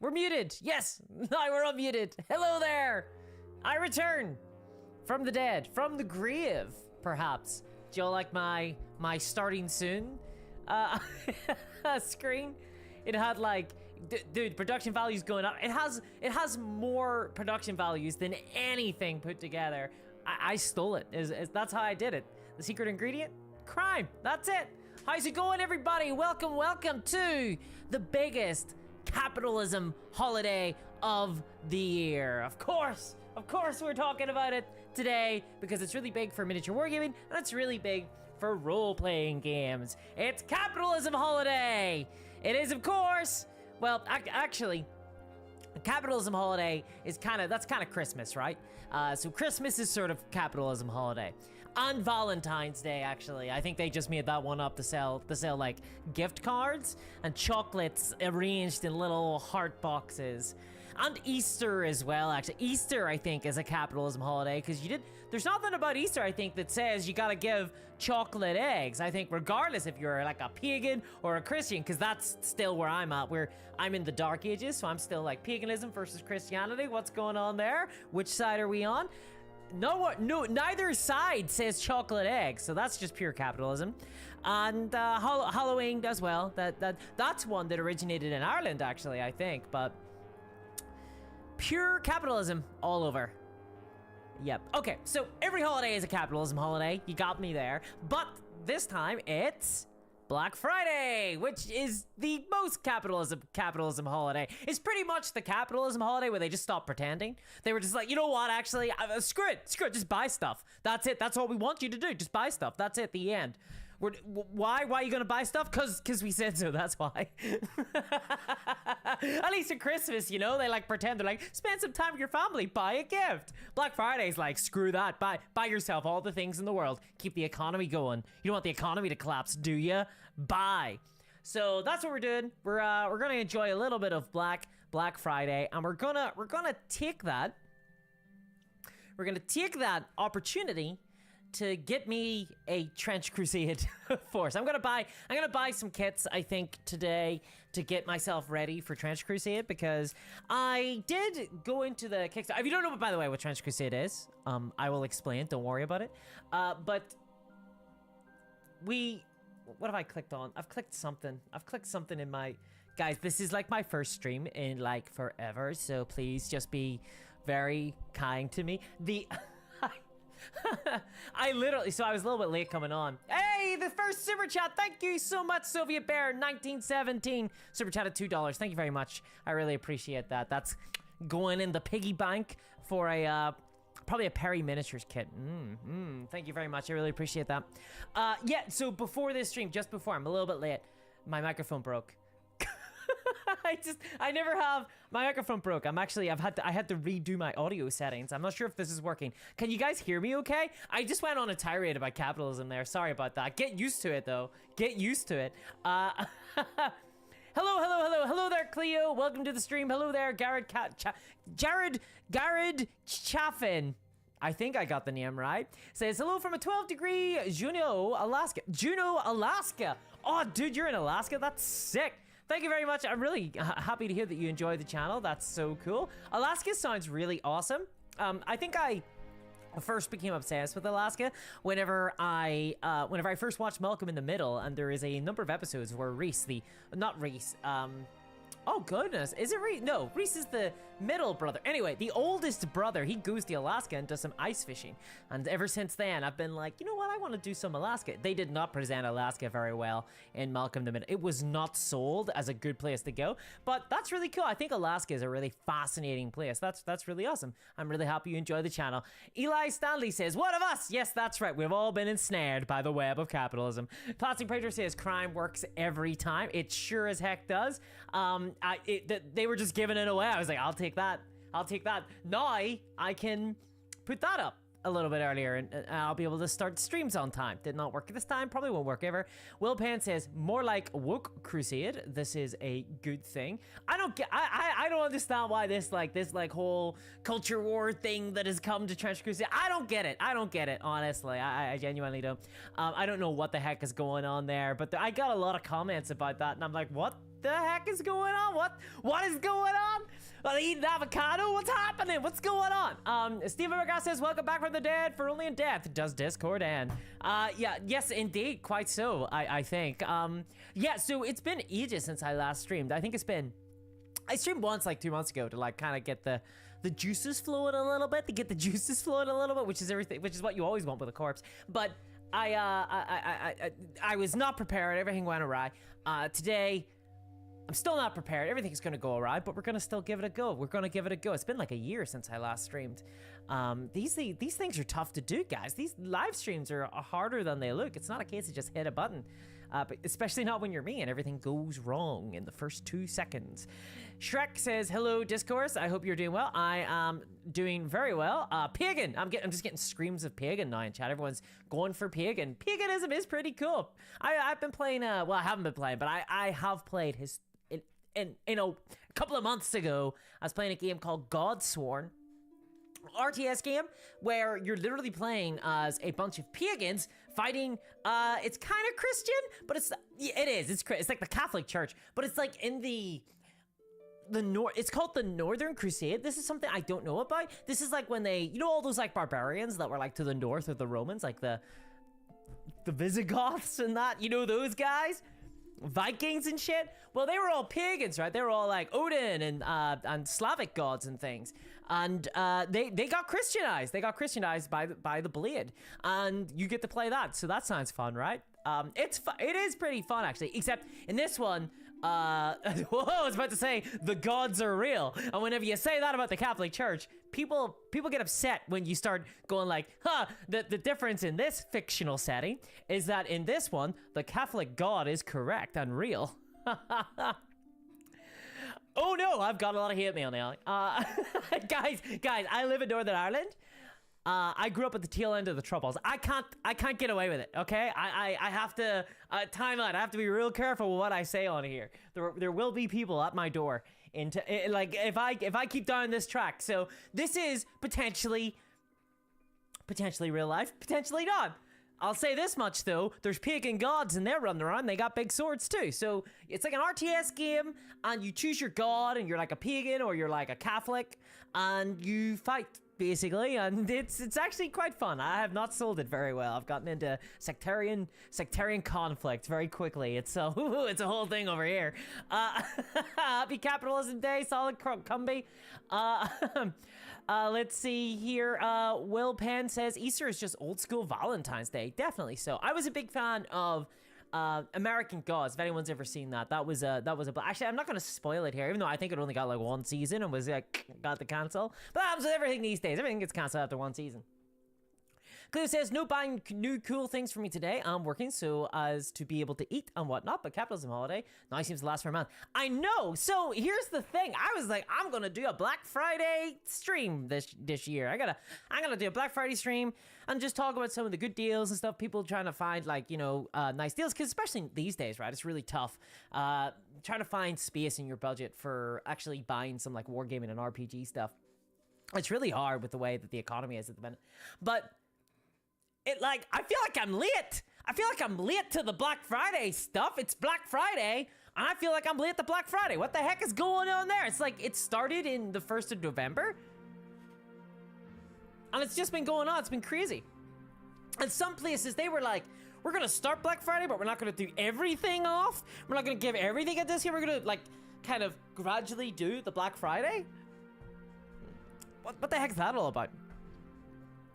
We're muted. Yes, now we're unmuted. Hello there. I return from the dead, from the grave, perhaps. Do you like my starting soon screen? It had like, dude, production values going up. It has more production values than anything put together. I stole it. That's how I did it. The secret ingredient? Crime. That's it. How's it going, everybody? Welcome to the biggest capitalism holiday of the year. Of course we're talking about it today because it's really big for miniature wargaming and it's really big for role-playing games. It's capitalism holiday. It is, of course. Well, actually, capitalism holiday is that's kind of Christmas, right? So Christmas is sort of capitalism holiday. On Valentine's Day, actually, I think they just made that one up to sell like gift cards and chocolates arranged in little heart boxes. And Easter as well, actually. Easter, I think, is a capitalism holiday because there's nothing about Easter, I think, that says you gotta give chocolate eggs. I think regardless if you're like a pagan or a Christian, because that's still where I'm at, where I'm in the dark ages, so I'm still like paganism versus Christianity. What's going on there? Which side are we on? No, neither side says chocolate eggs, so that's just pure capitalism. And Halloween as well. That's one that originated in Ireland, actually, I think, but pure capitalism all over. Yep. Okay, so every holiday is a capitalism holiday. You got me there. But this time it's Black Friday, which is the most capitalism holiday. It's pretty much the capitalism holiday where they just stopped pretending. They were just like, you know what, actually, screw it, just buy stuff. That's it, that's all we want you to do, just buy stuff. That's it, the end. Why are you gonna buy stuff? Cause we said so, that's why. At least at Christmas, you know, they like pretend, they're like, spend some time with your family, buy a gift. Black Friday's like, screw that, buy yourself all the things in the world. Keep the economy going. You don't want the economy to collapse, do ya? Buy. So that's what we're doing. We're gonna enjoy a little bit of Black Friday, and we're gonna take that opportunity to get me a Trench Crusade force. I'm gonna buy some kits, I think, today to get myself ready for Trench Crusade, because I did go into the Kickstarter. If you don't know, by the way, what Trench Crusade is, I will explain, don't worry about it. But what have I clicked on? I've clicked something in my... Guys, this is like my first stream in like forever, so please just be very kind to me. I was a little bit late coming on. Hey, the first super chat. Thank you so much, Soviet Bear 1917. Super chat at $2. Thank you very much. I really appreciate that. That's going in the piggy bank for probably a Perry miniatures kit. Thank you very much. I really appreciate that. Yeah, so before this stream, just before, I'm a little bit late. My microphone broke. I never have. My microphone broke. I had to redo my audio settings. I'm not sure if this is working. Can you guys hear me okay? I just went on a tirade about capitalism there. Sorry about that. Get used to it though. Get used to it. Hello there, Cleo. Welcome to the stream. Hello there, Jared Chaffin. I think I got the name right. Says hello from a 12-degree Juneau, Alaska. Oh, dude, you're in Alaska? That's sick. Thank you very much. I'm really happy to hear that you enjoy the channel. That's so cool. Alaska sounds really awesome. I think I first became obsessed with Alaska whenever I first watched Malcolm in the Middle, and there is a number of episodes where oh goodness, is it Reese? No, Reese is the middle brother. Anyway, the oldest brother, he goes to Alaska and does some ice fishing. And ever since then, I've been like, you know what, I want to do some Alaska. They did not present Alaska very well in Malcolm in the Middle. It was not sold as a good place to go, but that's really cool. I think Alaska is a really fascinating place. That's really awesome. I'm really happy you enjoy the channel. Eli Stanley says, what of us? Yes, that's right. We've all been ensnared by the web of capitalism. Plastic Predator says, crime works every time. It sure as heck does. They were just giving it away. I was like, I'll take that. Now I can put that up a little bit earlier and I'll be able to start streams on time. Did not work this time, probably won't work ever. Will Penn says, more like woke crusade. This is a good thing. I don't understand why this whole culture war thing that has come to Trench Crusade. I don't get it, honestly. I genuinely don't. I don't know what the heck is going on there, but I got a lot of comments about that and I'm like, what the heck is going on? What is going on? Are they eating avocado? What's happening? What's going on? Steve McGrath says, welcome back from the dead for only in death. Does Discord end? Yeah, yes, indeed, quite so, I think. Yeah, so it's been ages since I last streamed. I think it's been, I streamed once like 2 months ago to like kind of get the juices flowing a little bit, which is everything, which is what you always want with a corpse. But I was not prepared. Everything went awry. Today, I'm still not prepared. Everything's gonna go awry, but we're gonna still give it a go. We're gonna give it a go. It's been like a year since I last streamed. These things are tough to do, guys. These live streams are harder than they look. It's not a case of just hit a button, but especially not when you're me and everything goes wrong in the first 2 seconds. Shrek says, hello, Discourse. I hope you're doing well. I am doing very well. Pagan. I'm just getting screams of Pagan now in chat. Everyone's going for Pagan. Paganism is pretty cool. I've been playing, well, I haven't been playing, but I have played his, a couple of months ago, I was playing a game called Godsworn. RTS game where you're literally playing as a bunch of pagans fighting. It's kind of Christian, but it's like the Catholic Church, but it's like in the it's called the Northern Crusade. This is something I don't know about. This is like when they, you know, all those like barbarians that were like to the north of the Romans, like the Visigoths and that, you know, those guys, Vikings and shit. Well, they were all pagans, right? They were all like Odin and Slavic gods and things. And they got Christianized. They got Christianized by the Blade, and you get to play that. So that sounds fun, right? It is pretty fun actually. Except in this one, whoa, I was about to say the gods are real. And whenever you say that about the Catholic Church, people get upset when you start going like, huh, the difference in this fictional setting is that in this one, the Catholic God is correct and real. Oh no, I've got a lot of hate mail now. Guys, I live in Northern Ireland. I grew up at the tail end of the Troubles. I can't get away with it, okay? I have to, time out. I have to be real careful with what I say on here. There will be people at my door like, if I keep down this track. So this is potentially real life, potentially not. I'll say this much though, there's pagan gods and they're running around, they got big swords too. So it's like an RTS game and you choose your god and you're like a pagan or you're like a Catholic and you fight basically, and it's actually quite fun. I have not sold it very well. I've gotten into sectarian conflict very quickly. It's a whole thing over here. Happy Capitalism Day, solid Cumby. Let's see here. Will Penn says Easter is just old school Valentine's Day. Definitely so. I was a big fan of American Gods. If anyone's ever seen that, that was a actually, I'm not gonna spoil it here, even though I think it only got like 1 season and was like got the cancel. But that happens with everything these days. Everything gets canceled after 1 season. Cleo says, no buying new cool things for me today. I'm working so as to be able to eat and whatnot, but capitalism holiday now seems to last for a month. I know. So here's the thing. I was like, I'm gonna do a Black Friday stream this year. I'm gonna do a Black Friday stream and just talk about some of the good deals and stuff. People trying to find like, you know, nice deals, because especially these days, right? It's really tough trying to find space in your budget for actually buying some like wargaming and RPG stuff. It's really hard with the way that the economy is at the minute, but I feel like I'm late. I feel like I'm late to the Black Friday stuff. It's Black Friday, and I feel like I'm late to Black Friday. What the heck is going on there? It's like it started in the 1st of November, and it's just been going on. It's been crazy. And some places, they were like, we're going to start Black Friday, but we're not going to do everything off. We're not going to give everything at this here. We're going to, like, kind of gradually do the Black Friday. What the heck is that all about?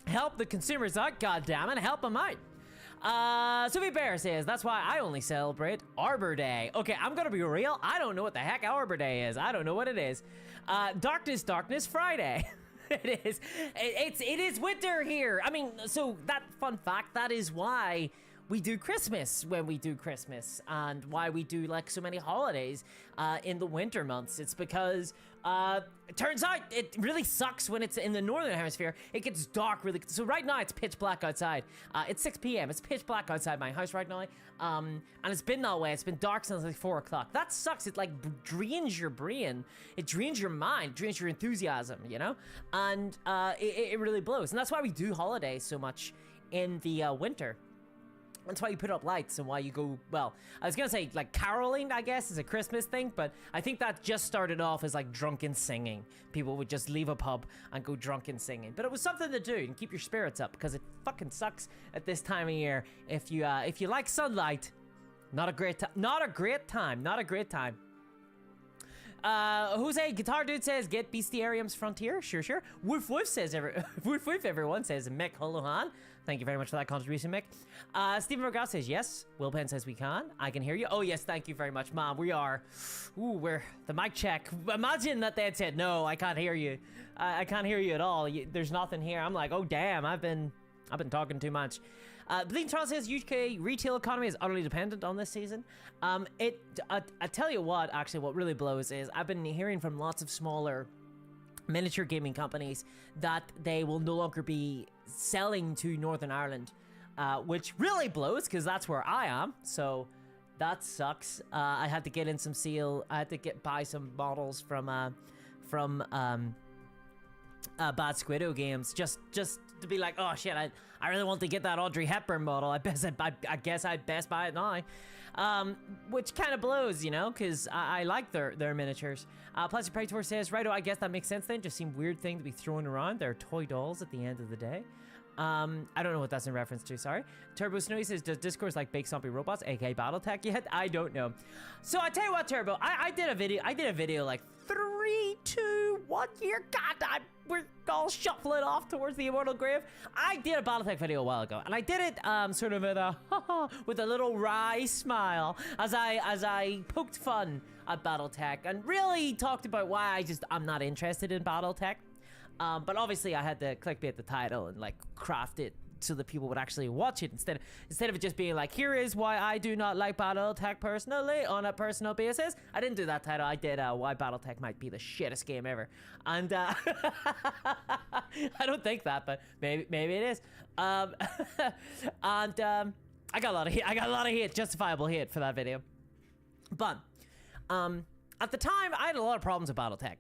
Help the consumers out, goddammit, help them out. Sophie Bear says, that's why I only celebrate Arbor Day. Okay, I'm gonna be real. I don't know what the heck Arbor Day is. I don't know what it is. Darkness Friday. It is. It is winter here. I mean, so that fun fact, that is why we do Christmas when we do Christmas, and why we do like so many holidays in the winter months. It's because it turns out it really sucks when it's in the northern hemisphere. It gets dark really. So right now it's pitch black outside. It's 6 p.m. It's pitch black outside my house right now, and it's been that way. It's been dark since like 4 o'clock. That sucks. It like drains your brain. It drains your mind. Drains your enthusiasm. You know, and it really blows. And that's why we do holidays so much in the winter. That's why you put up lights and why you go, well, I was gonna say like caroling, I guess, is a Christmas thing, but I think that just started off as like drunken singing. People would just leave a pub and go drunken singing. But it was something to do and keep your spirits up, because it fucking sucks at this time of year. If you like sunlight, not a great time. Jose Guitar Dude says, get Bestiarium's Frontier. Sure. Woof Woof says, Woof Woof everyone says, Mick Holohan. Thank you very much for that contribution, Mick. Stephen Morgan says, yes. Will Penn says, we can. I can hear you. Oh, yes, thank you very much, Mom. We are. Ooh, we're the mic check. Imagine that they had said, no, I can't hear you. I can't hear you at all. There's nothing here. I'm like, oh, damn, I've been talking too much. Bleeding Charles says, UK retail economy is utterly dependent on this season. I tell you what, actually, what really blows is I've been hearing from lots of smaller miniature gaming companies that they will no longer be selling to Northern Ireland, which really blows because that's where I am. So that sucks. I had to get in some seal. I had to buy some models from Bad Squiddo Games just to be like, oh shit, I really want to get that Audrey Hepburn model. I guess I'd best buy it now. Which kind of blows, you know, because I like their miniatures. Plastic Praetor says, righto, I guess that makes sense then. Just seem weird thing to be thrown around. They're toy dolls at the end of the day. I don't know what that's in reference to, sorry. Turbo Snowy says, does Discourse like bake zombie robots, aka Battletech yet? I don't know. So I tell you what, Turbo, I did a video like 3, 2, 1 year. God, we're all shuffling off towards the immortal grave. I did a Battletech video a while ago, and I did it sort of with a little wry smile as I poked fun at Battletech and really talked about why I'm not interested in Battletech. But obviously I had to clickbait the title and like craft it so that people would actually watch it instead of it just being like, here is why I do not like Battletech personally on a personal basis. I didn't do that title. I did why Battletech might be the shittest game ever. And I don't think that, but maybe it is. And I got a lot of hate, justifiable hate for that video. But at the time, I had a lot of problems with Battletech.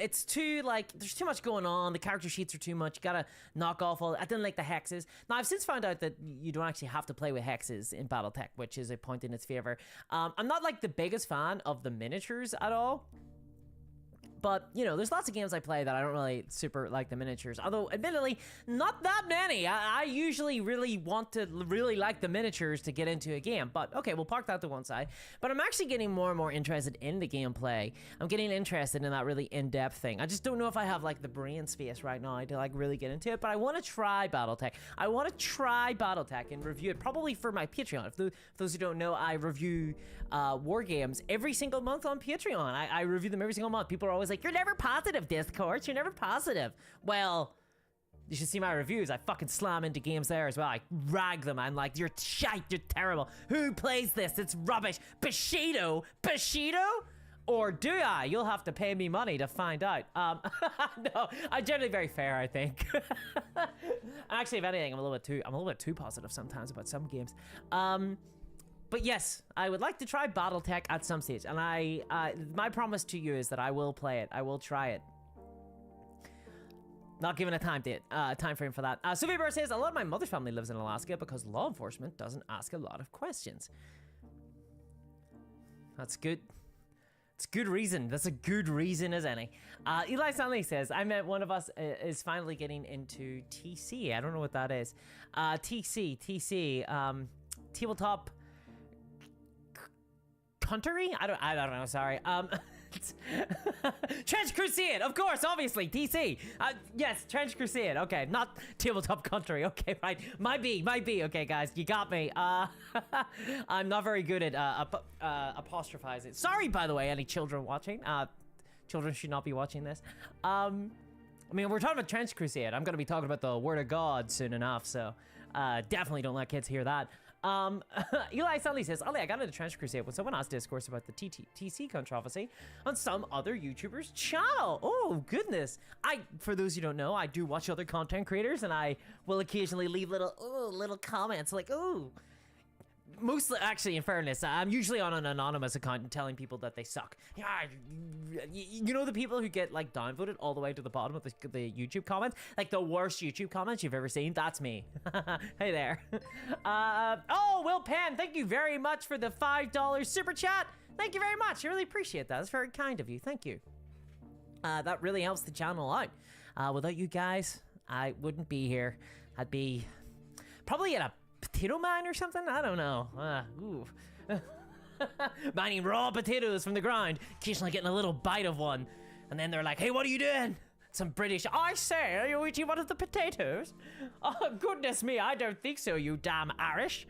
It's too, like, there's too much going on. The character sheets are too much. You gotta knock off all... I didn't like the hexes. Now, I've since found out that you don't actually have to play with hexes in Battletech, which is a point in its favor. I'm not, like, the biggest fan of the miniatures at all. But, you know, there's lots of games I play that I don't really super like the miniatures. Although, admittedly, not that many. I usually really want to really like the miniatures to get into a game. But, okay, we'll park that to one side. But I'm actually getting more and more interested in the gameplay. I'm getting interested in that really in-depth thing. I just don't know if I have, like, the brain space right now to, like, really get into it. But I want to try Battletech. I want to try Battletech and review it, probably for my Patreon. For those who don't know, I review Wargames every single month on Patreon. I review them every single month. People are always like, you're never positive, Discourse. You're never positive. Well, you should see my reviews. I fucking slam into games there as well. I rag them. I'm like, you're shite. You're terrible. Who plays this? It's rubbish. Bushido? Or do I? You'll have to pay me money to find out. No, I'm generally very fair, I think. Actually, if anything, I'm a little bit too positive sometimes about some games. But yes, I would like to try Battletech at some stage, and my promise to you is that I will play it. I will try it. Not given a time frame for that. Sylvia Burr says, a lot of my mother's family lives in Alaska because law enforcement doesn't ask a lot of questions. That's good. It's good reason. That's a good reason as any. Eli Stanley says, I meant one of us is finally getting into TC. I don't know what that is. TC, tabletop country? I don't know, sorry. Trench Crusade, of course, obviously, TC. Yes, Trench Crusade, okay, not tabletop country, okay, right. Might be, okay, guys, you got me. I'm not very good at apostrophizing. Sorry, by the way, any children watching. Children should not be watching this. I mean, we're talking about Trench Crusade. I'm gonna be talking about the Word of God soon enough, so definitely don't let kids hear that. Eli Stanley says, Ollie, I got into Trench Crusade when someone asked Discourse about the TC controversy on some other YouTuber's channel. Oh, goodness. For those who don't know, I do watch other content creators, and I will occasionally leave little comments like, ooh, mostly, actually, in fairness, I'm usually on an anonymous account and telling people that they suck. Yeah, you know the people who get like downvoted all the way to the bottom of the YouTube comments, like the worst YouTube comments you've ever seen. That's me. Hey there. Oh, Will Penn, thank you very much for the $5 super chat. Thank you very much. I really appreciate that. That's very kind of you. Thank you. That really helps the channel out. Without you guys, I wouldn't be here. I'd be probably at a potato mine or something? I don't know. Mining raw potatoes from the ground, occasionally getting a little bite of one. And then they're like, hey, what are you doing? Some British, I say, are you eating one of the potatoes? Oh, goodness me, I don't think so, you damn Irish.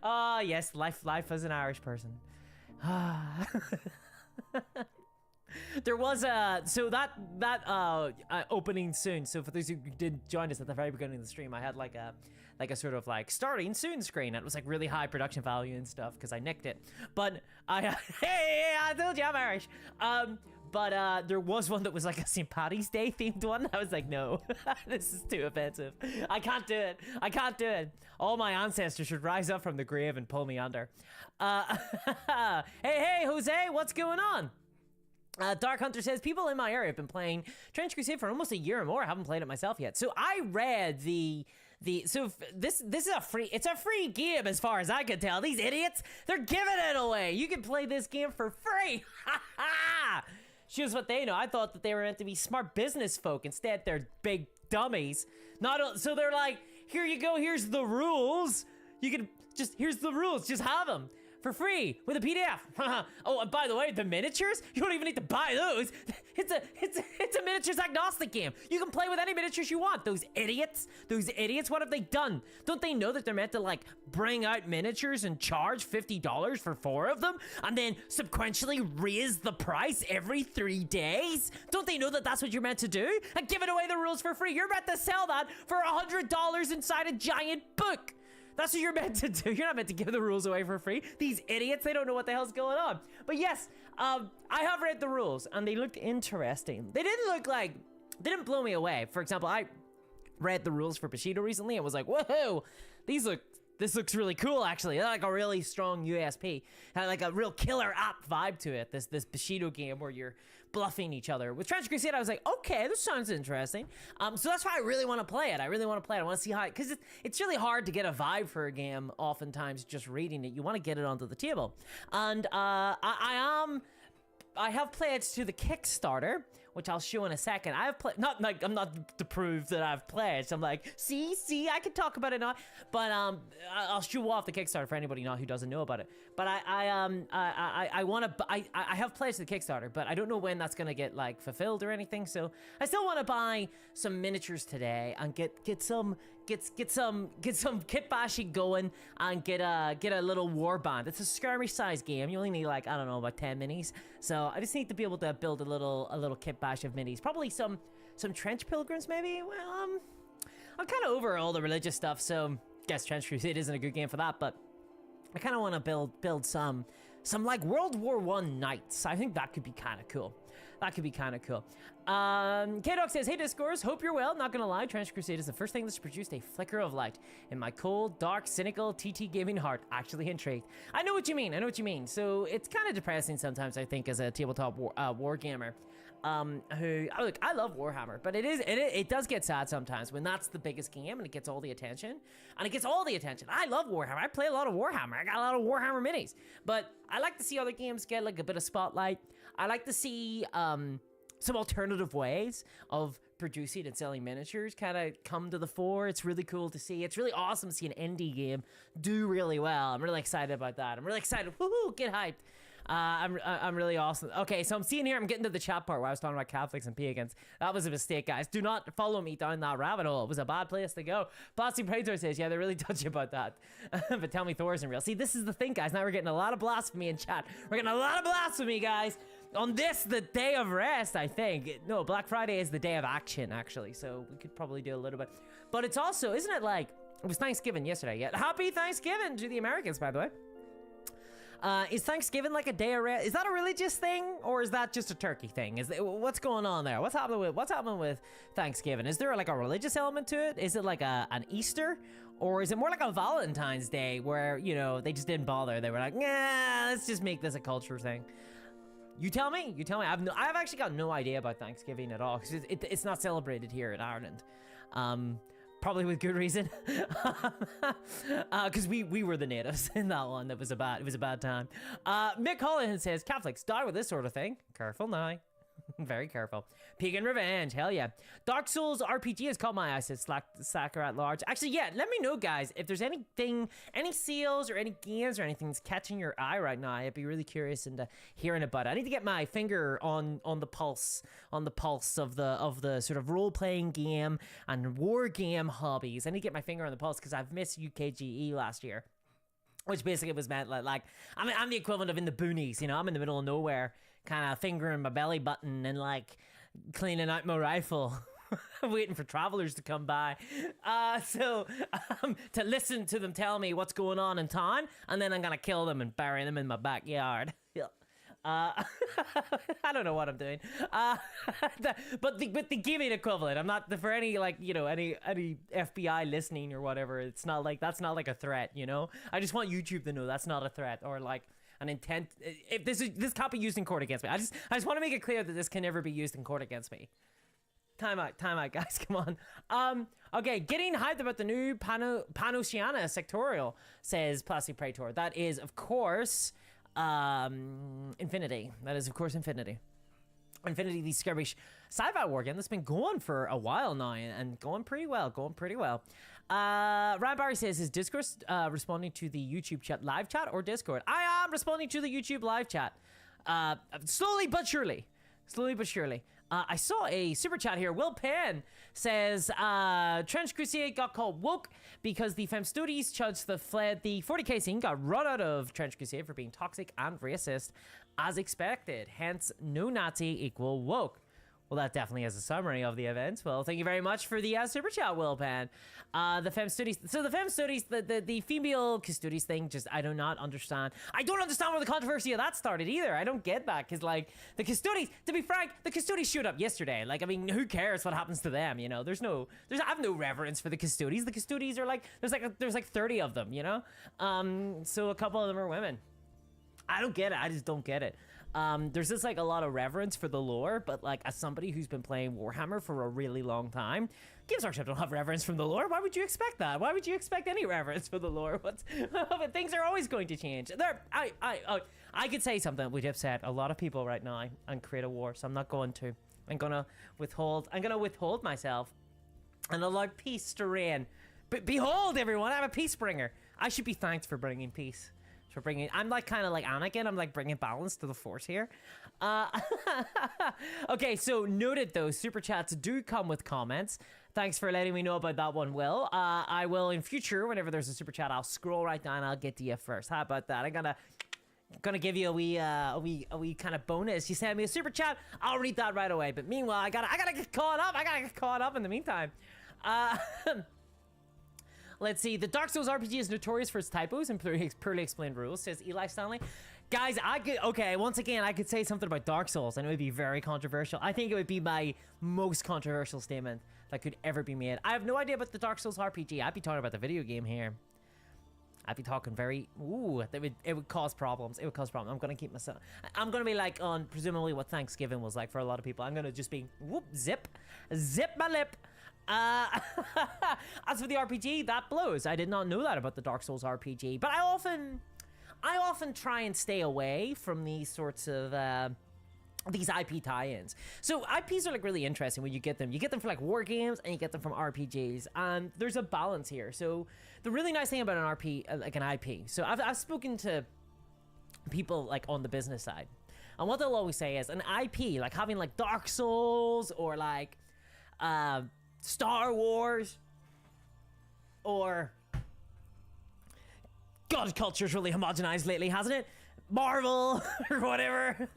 Yes, life as an Irish person. There was so that opening soon. So for those who did join us at the very beginning of the stream, I had like a sort of like starting soon screen. It was like really high production value and stuff because I nicked it. But hey, I told you I'm Irish. But there was one that was like a St. Paddy's Day themed one. I was like, no, this is too offensive. I can't do it. I can't do it. All my ancestors should rise up from the grave and pull me under. Hey, Jose, what's going on? Dark Hunter says, people in my area have been playing Trench Crusade for almost a year or more. I haven't played it myself yet. So I read so this is it's a free game as far as I can tell. These idiots, they're giving it away. You can play this game for free. Ha ha! Shows what they know. I thought that they were meant to be smart business folk. Instead, they're big dummies. So they're like, here you go, here's the rules. You can here's the rules, just have them. For free with a PDF. Oh, and by the way, the miniatures, you don't even need to buy those. It's a miniatures agnostic game. You can play with any miniatures you want. Those idiots, what have they done? Don't they know that they're meant to like bring out miniatures and charge $50 for 4 of them and then sequentially raise the price every 3 days? Don't they know that that's what you're meant to do? And giving away the rules for free. You're meant to sell that for $100 inside a giant book. That's what you're meant to do. You're not meant to give the rules away for free. These idiots, they don't know what the hell's going on. But yes, I have read the rules and they looked interesting. They didn't blow me away. For example, I read the rules for Bushido recently and was like, whoa, this looks really cool actually. Like a really strong USP. Had like a real killer app vibe to it. This Bushido game where you're bluffing each other. With Trench Crusade, I was like, okay, this sounds interesting. So that's why I really want to play it. I want to see how, because it's really hard to get a vibe for a game oftentimes just reading it. You want to get it onto the table. And I have played to the Kickstarter, which I'll show in a second. I have played, I'm not to prove that I've played. So I'm like, see, I can talk about it now. But I'll show off the Kickstarter for anybody who doesn't know about it. But I have pledged the Kickstarter, but I don't know when that's gonna get like fulfilled or anything. So I still want to buy some miniatures today and get some kit bashing going and get a little war band. It's a skirmish size game. You only need like, I don't know, about 10 minis. So I just need to be able to build a little kit bash of minis. Probably some trench pilgrims maybe. Well, I'm kind of over all the religious stuff, so I guess Trench Crusade isn't a good game for that, but I kind of want to build some like World War I knights. I think that could be kind of cool. K-Dog says, hey Discourse, hope you're well. Not gonna lie, Trench Crusade is the first thing that's produced a flicker of light in my cold, dark, cynical TT gaming heart. Actually intrigued. I know what you mean. So it's kind of depressing sometimes, I think, as a tabletop war gamer. Look, I love Warhammer, but it does get sad sometimes when that's the biggest game and it gets all the attention. I love Warhammer. I play a lot of Warhammer. I got a lot of Warhammer minis, but I like to see other games get like a bit of spotlight. I like to see some alternative ways of producing and selling miniatures kind of come to the fore. It's really cool to see. It's really awesome to see an indie game do really well. I'm really excited about that. I'm really excited. Woohoo! Get hyped. I'm really awesome. Okay, so I'm seeing here, I'm getting to the chat part where I was talking about Catholics and pagans. That was a mistake, guys. Do not follow me down that rabbit hole. It was a bad place to go. Bossy Praetor says, yeah, they're really touchy about that. But tell me Thor isn't real. See, this is the thing, guys. Now we're getting a lot of blasphemy in chat. We're getting a lot of blasphemy, guys. On this, the day of rest, I think. No, Black Friday is the day of action, actually. So we could probably do a little bit. But it's also, isn't it like, it was Thanksgiving yesterday. Yeah, happy Thanksgiving to the Americans, by the way. Is Thanksgiving like a day of rest? Is that a religious thing, or is that just a turkey thing? What's going on there? What's happening with Thanksgiving? Is there like a religious element to it? Is it like an Easter, or is it more like a Valentine's Day where, you know, they just didn't bother? They were like, nah, let's just make this a culture thing. You tell me. I've actually got no idea about Thanksgiving at all, because it's not celebrated here in Ireland. Probably with good reason, because we were the natives in that one. It was a bad time. Mick Holland says Catholics die with this sort of thing. Careful now. Very careful. Pagan Revenge, hell yeah. Dark Souls RPG has caught my eye, says Slacker at Large. Actually, yeah, let me know, guys, if there's anything, any sales or any games or anything that's catching your eye right now. I'd be really curious into hearing about it. I need to get my finger on the pulse of the sort of role-playing game and war game hobbies. I need to get my finger on the pulse because I've missed UKGE last year, which basically was meant like I'm the equivalent of in the boonies, you know. I'm in the middle of nowhere, kind of fingering my belly button and like cleaning out my rifle, waiting for travelers to come by. So to listen to them tell me what's going on in town, and then I'm gonna kill them and bury them in my backyard. I don't know what I'm doing. But the gaming equivalent. I'm not for any like, you know, any FBI listening or whatever. It's not like that's not like a threat, you know. I just want YouTube to know that's not a threat or like an intent. If this can't be used in court against me. I just want to make it clear that this can never be used in court against me. Time out, guys. Come on. Okay, getting hyped about the new Panosiana sectorial, says Plastic Praetor. That is, of course, Infinity. That is, of course, Infinity. Infinity, the skirmish sci-fi wargame that's been going for a while now and going pretty well. Ryan Barry says, is Discord responding to the YouTube chat live chat or Discord? I am responding to the YouTube live chat. Slowly but surely. I saw a super chat here. Will Penn says, Trench Crusade got called woke because the Femstudies chuds that fled the 40k scene got run out of Trench Crusade for being toxic and racist, as expected. Hence, no Nazi equal woke. Well, that definitely is a summary of the events. Well, thank you very much for the super chat, Will Pan. The Femstudies, so the Femstudies, the female Custodes thing, just, I do not understand. I don't understand where the controversy of that started either. I don't get that, because, like, the Custodes, to be frank, the Custodes showed up yesterday. Like, I mean, who cares what happens to them, you know? I have no reverence for the Custodes. The Custodes are like, there's like 30 of them, you know? So a couple of them are women. I don't get it. I just don't get it. There's just like a lot of reverence for the lore, but like as somebody who's been playing Warhammer for a really long time, Games Workshop don't have reverence from the lore. Why would you expect that? Why would you expect any reverence for the lore? But things are always going to change. I could say something which upset a lot of people right now and create a war, so I'm not going to. I'm gonna withhold myself and allow peace to reign. But behold, everyone, I'm a peace bringer. I should be thanked for bringing peace. I'm like kind of like Anakin. I'm like bringing balance to the force here. Okay, so noted though, super chats do come with comments. Thanks for letting me know about that one, Will. I will in future, whenever there's a super chat, I'll scroll right down. I'll get to you first. How about that? I'm gonna give you a wee kind of bonus. You send me a super chat, I'll read that right away. But meanwhile, I gotta get caught up. I gotta get caught up in the meantime. Let's see. The Dark Souls RPG is notorious for its typos and poorly explained rules, says Eli Stanley. Guys, once again, I could say something about Dark Souls and it would be very controversial. I think it would be my most controversial statement that could ever be made. I have no idea about the Dark Souls RPG. I'd be talking about the video game here. I'd be talking it would cause problems. It would cause problems. I'm going to keep myself. I'm going to be like on presumably what Thanksgiving was like for a lot of people. I'm going to just be zip my lip. As for the RPG, that blows. I did not know that about the Dark Souls RPG, but I often try and stay away from these sorts of these IP tie-ins. So IPs are like really interesting when you get them. You get them from like war games and you get them from RPGs, and there's a balance here. So the really nice thing about an RP, like an IP. So I've spoken to people like on the business side, and what they'll always say is an IP, like having like Dark Souls or like Star Wars, or God, culture's really homogenized lately, hasn't it? Marvel or whatever,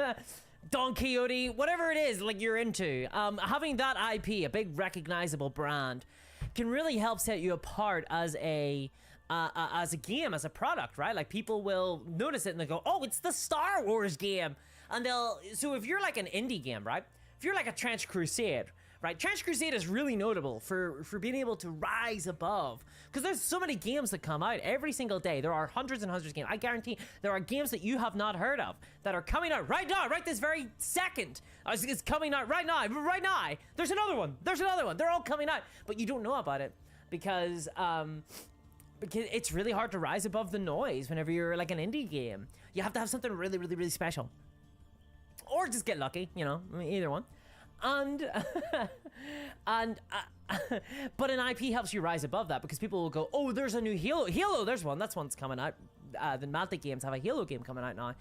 Don Quixote, whatever it is like you're into, having that IP, a big recognizable brand, can really help set you apart as a as a game, as a product, right? Like people will notice it and they go, oh, it's the Star Wars game. And so if you're like an indie game, right? If you're like a Trench Crusade, right? Trench Crusade is really notable for being able to rise above, because there's so many games that come out every single day. There are hundreds and hundreds of games. I guarantee there are games that you have not heard of that are coming out right now, right this very second. It's coming out right now, right now. There's another one. There's another one. They're all coming out, but you don't know about it because it's really hard to rise above the noise whenever you're like an indie game. You have to have something really, really, really special. Or just get lucky, you know, either one. And but an IP helps you rise above that, because people will go, oh, there's a new Halo, there's one, that's one's coming out. The Atlantic games have a Halo game coming out now.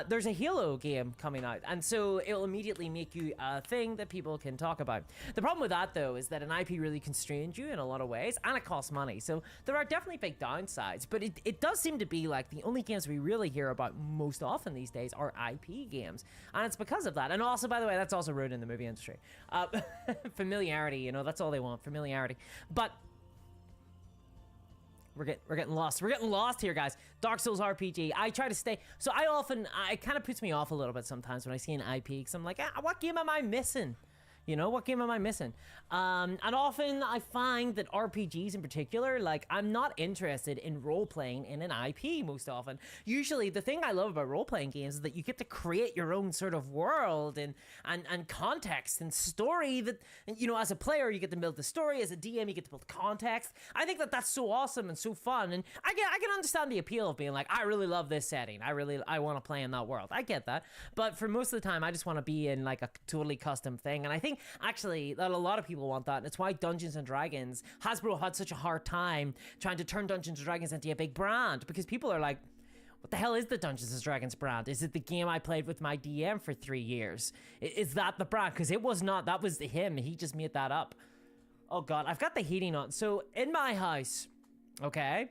There's a Halo game coming out, and so it'll immediately make you a thing that people can talk about. The problem with that, though, is that an IP really constrains you in a lot of ways, and it costs money. So there are definitely big downsides, but it does seem to be like the only games we really hear about most often these days are IP games, and it's because of that. And also, by the way, that's also ruining the movie industry. Familiarity, you know, that's all they want, familiarity. But we're getting lost. We're getting lost here, guys. Dark Souls RPG. I try to stay. So it kind of puts me off a little bit sometimes when I see an IP, because I'm like, what game am I missing? You know, what game am I missing? And often I find that RPGs in particular, like, I'm not interested in role-playing in an IP most often. Usually, the thing I love about role-playing games is that you get to create your own sort of world and context and story that, you know, as a player, you get to build the story. As a DM, you get to build context. I think that that's so awesome and so fun. And I can understand the appeal of being like, I really love this setting. I want to play in that world. I get that. But for most of the time, I just want to be in, like, a totally custom thing. And I think actually that a lot of people want that, and it's why Dungeons and Dragons, Hasbro had such a hard time trying to turn Dungeons and Dragons into a big brand, because people are like, what the hell is the Dungeons and Dragons brand? Is it the game I played with my DM for 3 years? Is that the brand? Because it was not. That was him. He just made that up. Oh god, I've got the heating on. So in my house, okay,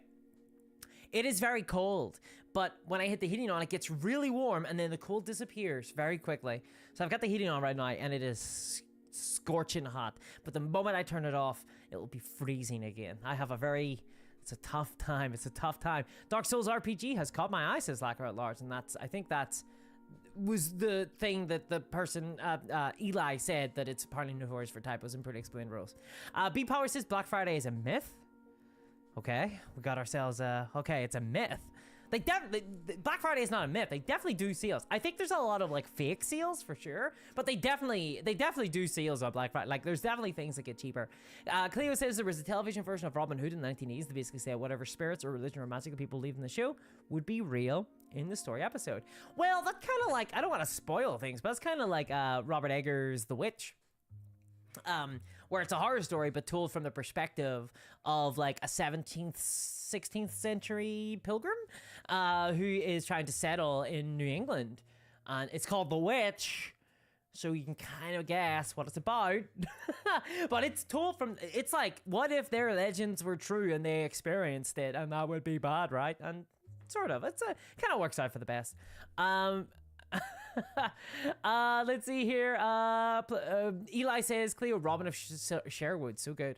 it is very cold, but when I hit the heating on, it gets really warm, and then the cold disappears very quickly. So I've got the heating on right now, and it is scorching hot, but the moment I turn it off, it will be freezing again. It's a tough time. Dark Souls RPG has caught my eye, says Lacquer at Large, and I think that was the thing that the person, Eli, said, that it's apparently notorious for typos and pretty explained rules. B Power says Black Friday is a myth. Okay, we got ourselves okay, it's a myth. Black Friday is not a myth. They definitely do sales. I think there's a lot of like fake sales for sure, but they definitely do sales on Black Friday. Like there's definitely things that get cheaper. Cleo says there was a television version of Robin Hood in the 1980s that basically said whatever spirits or religion or magic people believed in the show would be real in the story episode. Well, that's kind of like, I don't want to spoil things, but it's kind of like Robert Eggers' The Witch. Where it's a horror story, but told from the perspective of like a 17th, 16th century pilgrim who is trying to settle in New England. And it's called The Witch, so you can kind of guess what it's about. But it's told from, it's like, what if their legends were true and they experienced it, and that would be bad, right? And sort of, it kind of works out for the best. Let's see here. Eli says Cleo Robin of Sherwood, so good.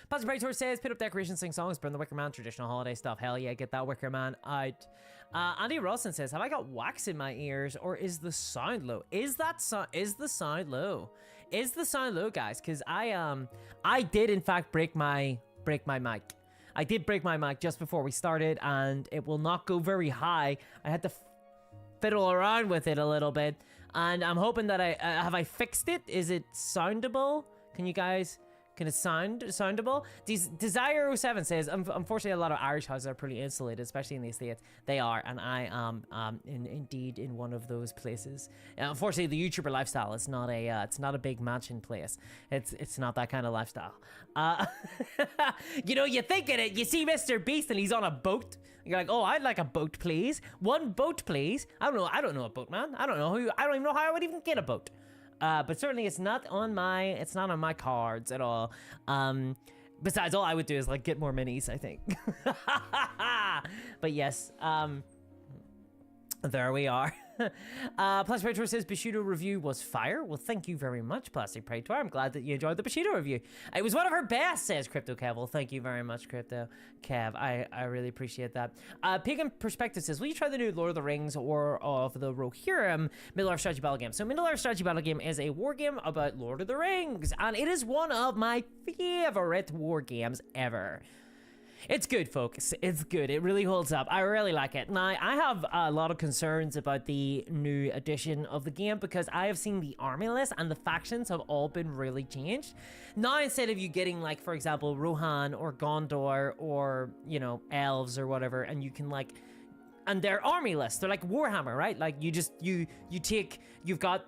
Pastor Praetor says put up decorations, sing songs, burn the Wicker Man, traditional holiday stuff. Hell yeah, get that Wicker Man out. Andy Rawson says, have I got wax in my ears, or is the sound low? Is the sound low? Is the sound low, guys? Because I did in fact break my mic. I did break my mic just before we started, and it will not go very high. I had to fiddle around with it a little bit, and I'm hoping that have I fixed it? Is it soundable? Can it soundable? Desire 07 says, unfortunately a lot of Irish houses are pretty insulated, especially in the States. They are, and I am indeed in one of those places. Unfortunately, the YouTuber lifestyle is not it's not a big mansion place. It's not that kind of lifestyle. You know, you think it, you see Mr. Beast and he's on a boat. You're like, oh, I'd like a boat, please. One boat, please. I don't know a boat, man. I don't even know how I would even get a boat. But certainly it's not on my cards at all. Besides, all I would do is like get more minis, I think. But yes, there we are. Plastic Praetor says Bushido review was fire. Well, thank you very much, Plastic Praetor. I'm glad that you enjoyed the Bushido review. It was one of her best, says Crypto Kev. Well, thank you very much, Crypto Kev. I really appreciate that. Pagan Perspective says, will you try the new Lord of the Rings or of the Rohirrim Middle-earth strategy battle game? So Middle-earth strategy battle game is a war game about Lord of the Rings, and it is one of my favorite war games ever. It's good, folks. It's good. It really holds up. I really like it. Now, I have a lot of concerns about the new edition of the game because I have seen the army list and the factions have all been really changed. Now, instead of you getting, like, for example, Rohan or Gondor or, you know, elves or whatever, and you can, like, and their army lists, they're like Warhammer, right? Like, you just, you've got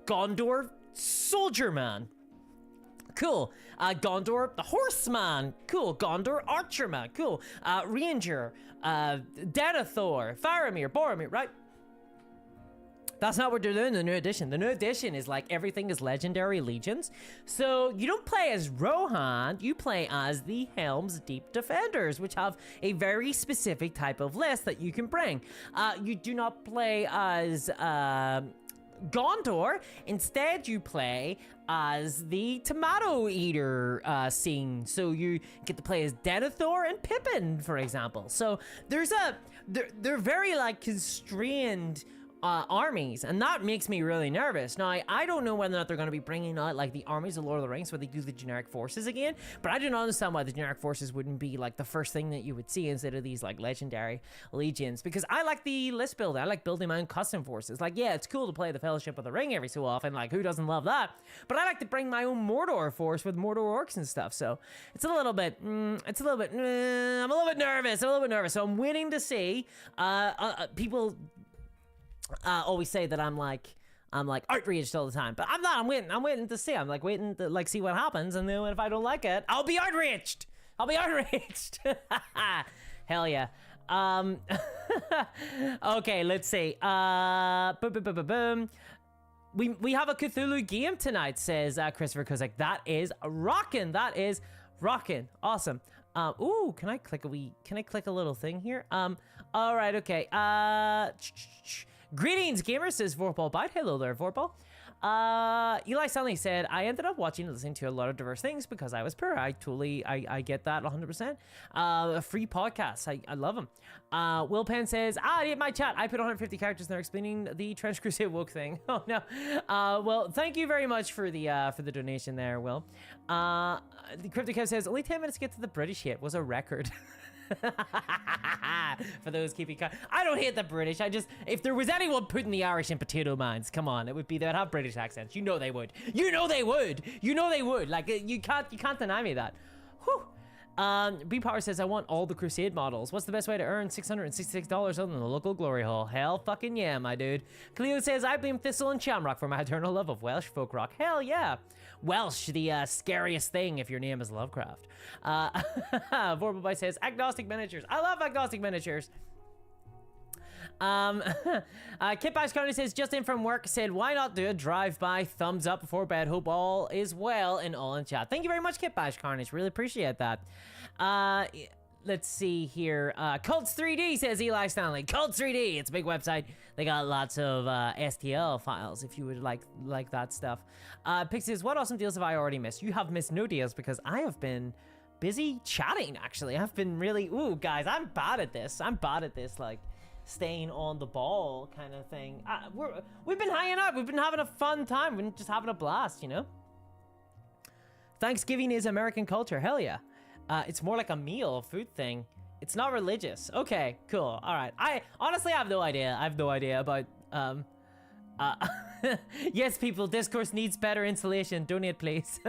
Gondor Soldier Man. Cool. Gondor the Horseman. Cool. Gondor Archerman. Cool. Ranger. Denethor. Faramir. Boromir, right? That's not what they're doing in the new edition. The new edition is like everything is legendary legions. So you don't play as Rohan, you play as the Helm's Deep Defenders, which have a very specific type of list that you can bring. You do not play as Gondor. Instead, you play as the Tomato Eater scene. So you get to play as Denethor and Pippin, for example. So they're very like constrained armies, and that makes me really nervous. Now, I don't know whether or not they're going to be bringing out like the armies of Lord of the Rings where they do the generic forces again, but I do not understand why the generic forces wouldn't be like the first thing that you would see instead of these like legendary legions, because I like the list building. I like building my own custom forces. Like, yeah, it's cool to play the Fellowship of the Ring every so often, like who doesn't love that? But I like to bring my own Mordor force with Mordor orcs and stuff. So it's a little bit I'm a little bit nervous. So I'm waiting to see people always say that I'm like outraged all the time, but I'm not. I'm waiting to see. I'm like waiting to like see what happens, and then if I don't like it, I'll be outraged. Hell yeah. Okay, let's see. Boom. We have a Cthulhu game tonight, says Christopher Kozak. That is rocking. Awesome. Ooh, can I click a little thing here? All right, okay. Greetings, gamers, says Vorpal Bite. Hello there, Vorpal. Eli Stanley said, I ended up watching and listening to a lot of diverse things because I was poor. I get that 100%. Free podcasts. I love them. Will Penn says, in my chat, I put 150 characters in there explaining the Trench Crusade woke thing. Oh, no. Well, thank you very much for the donation there, Will. The Cryptic says, only 10 minutes to get to the British hit was a record. For those keeping count, I don't hate the British. If there was anyone putting the Irish in potato mines, come on, it would be they'd have British accents. You know they would. Like you can't deny me that. Whew. B Power says, I want all the Crusade models. What's the best way to earn $666 other than the local glory hole? Hell fucking yeah, my dude. Cleo says, I blame Thistle and Shamrock for my eternal love of Welsh folk rock. Hell yeah. Welsh, the scariest thing if your name is Lovecraft. Vorbalby says, agnostic miniatures. I love agnostic miniatures. Kit Bash County says, just in from work, said, why not do a drive-by thumbs up before bed? Hope all is well and all in chat. Thank you very much, Kit Bash Carnage. Really appreciate that. Let's see here. Cults 3D, says Eli Stanley. Cults 3D, it's a big website. They got lots of STL files if you would like that stuff. Pixies, what awesome deals have I already missed? You have missed no deals because I have been busy chatting, actually. I've been really, ooh, guys, I'm bad at this, like, staying on the ball kind of thing. We've been hanging out. We've been having a fun time. We've been just having a blast, you know? Thanksgiving is American culture. Hell yeah. It's more like a meal, food thing. It's not religious. Okay, cool. All right. I honestly have no idea. I have no idea about, yes, people, Discourse needs better insulation. Donate, please.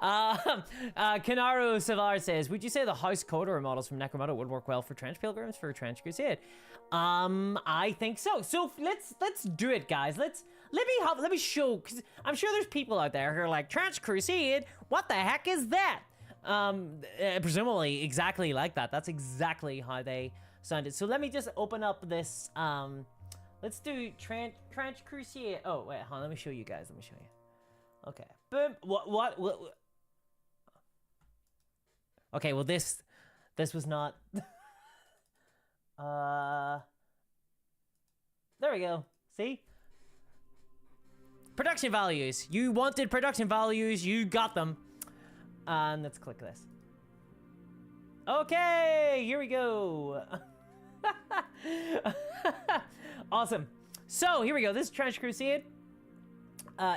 Kanaro Savar says, would you say the House Coder models from Necromunda would work well for Trench Pilgrims for Trench Crusade? I think so. So let's do it, guys. Let me show, because I'm sure there's people out there who are like, Trench Crusade, what the heck is that? Presumably exactly like that. That's exactly how they sounded. So let me just open up this, let's do Trench Crusade. Oh, wait, hold on, let me show you guys. Let me show you. Okay. Boom. What? Okay, well, this was not... There we go. See? Production values. You wanted production values. You got them. And let's click this. Okay, here we go. Awesome. So here we go. This is Trench Crusade.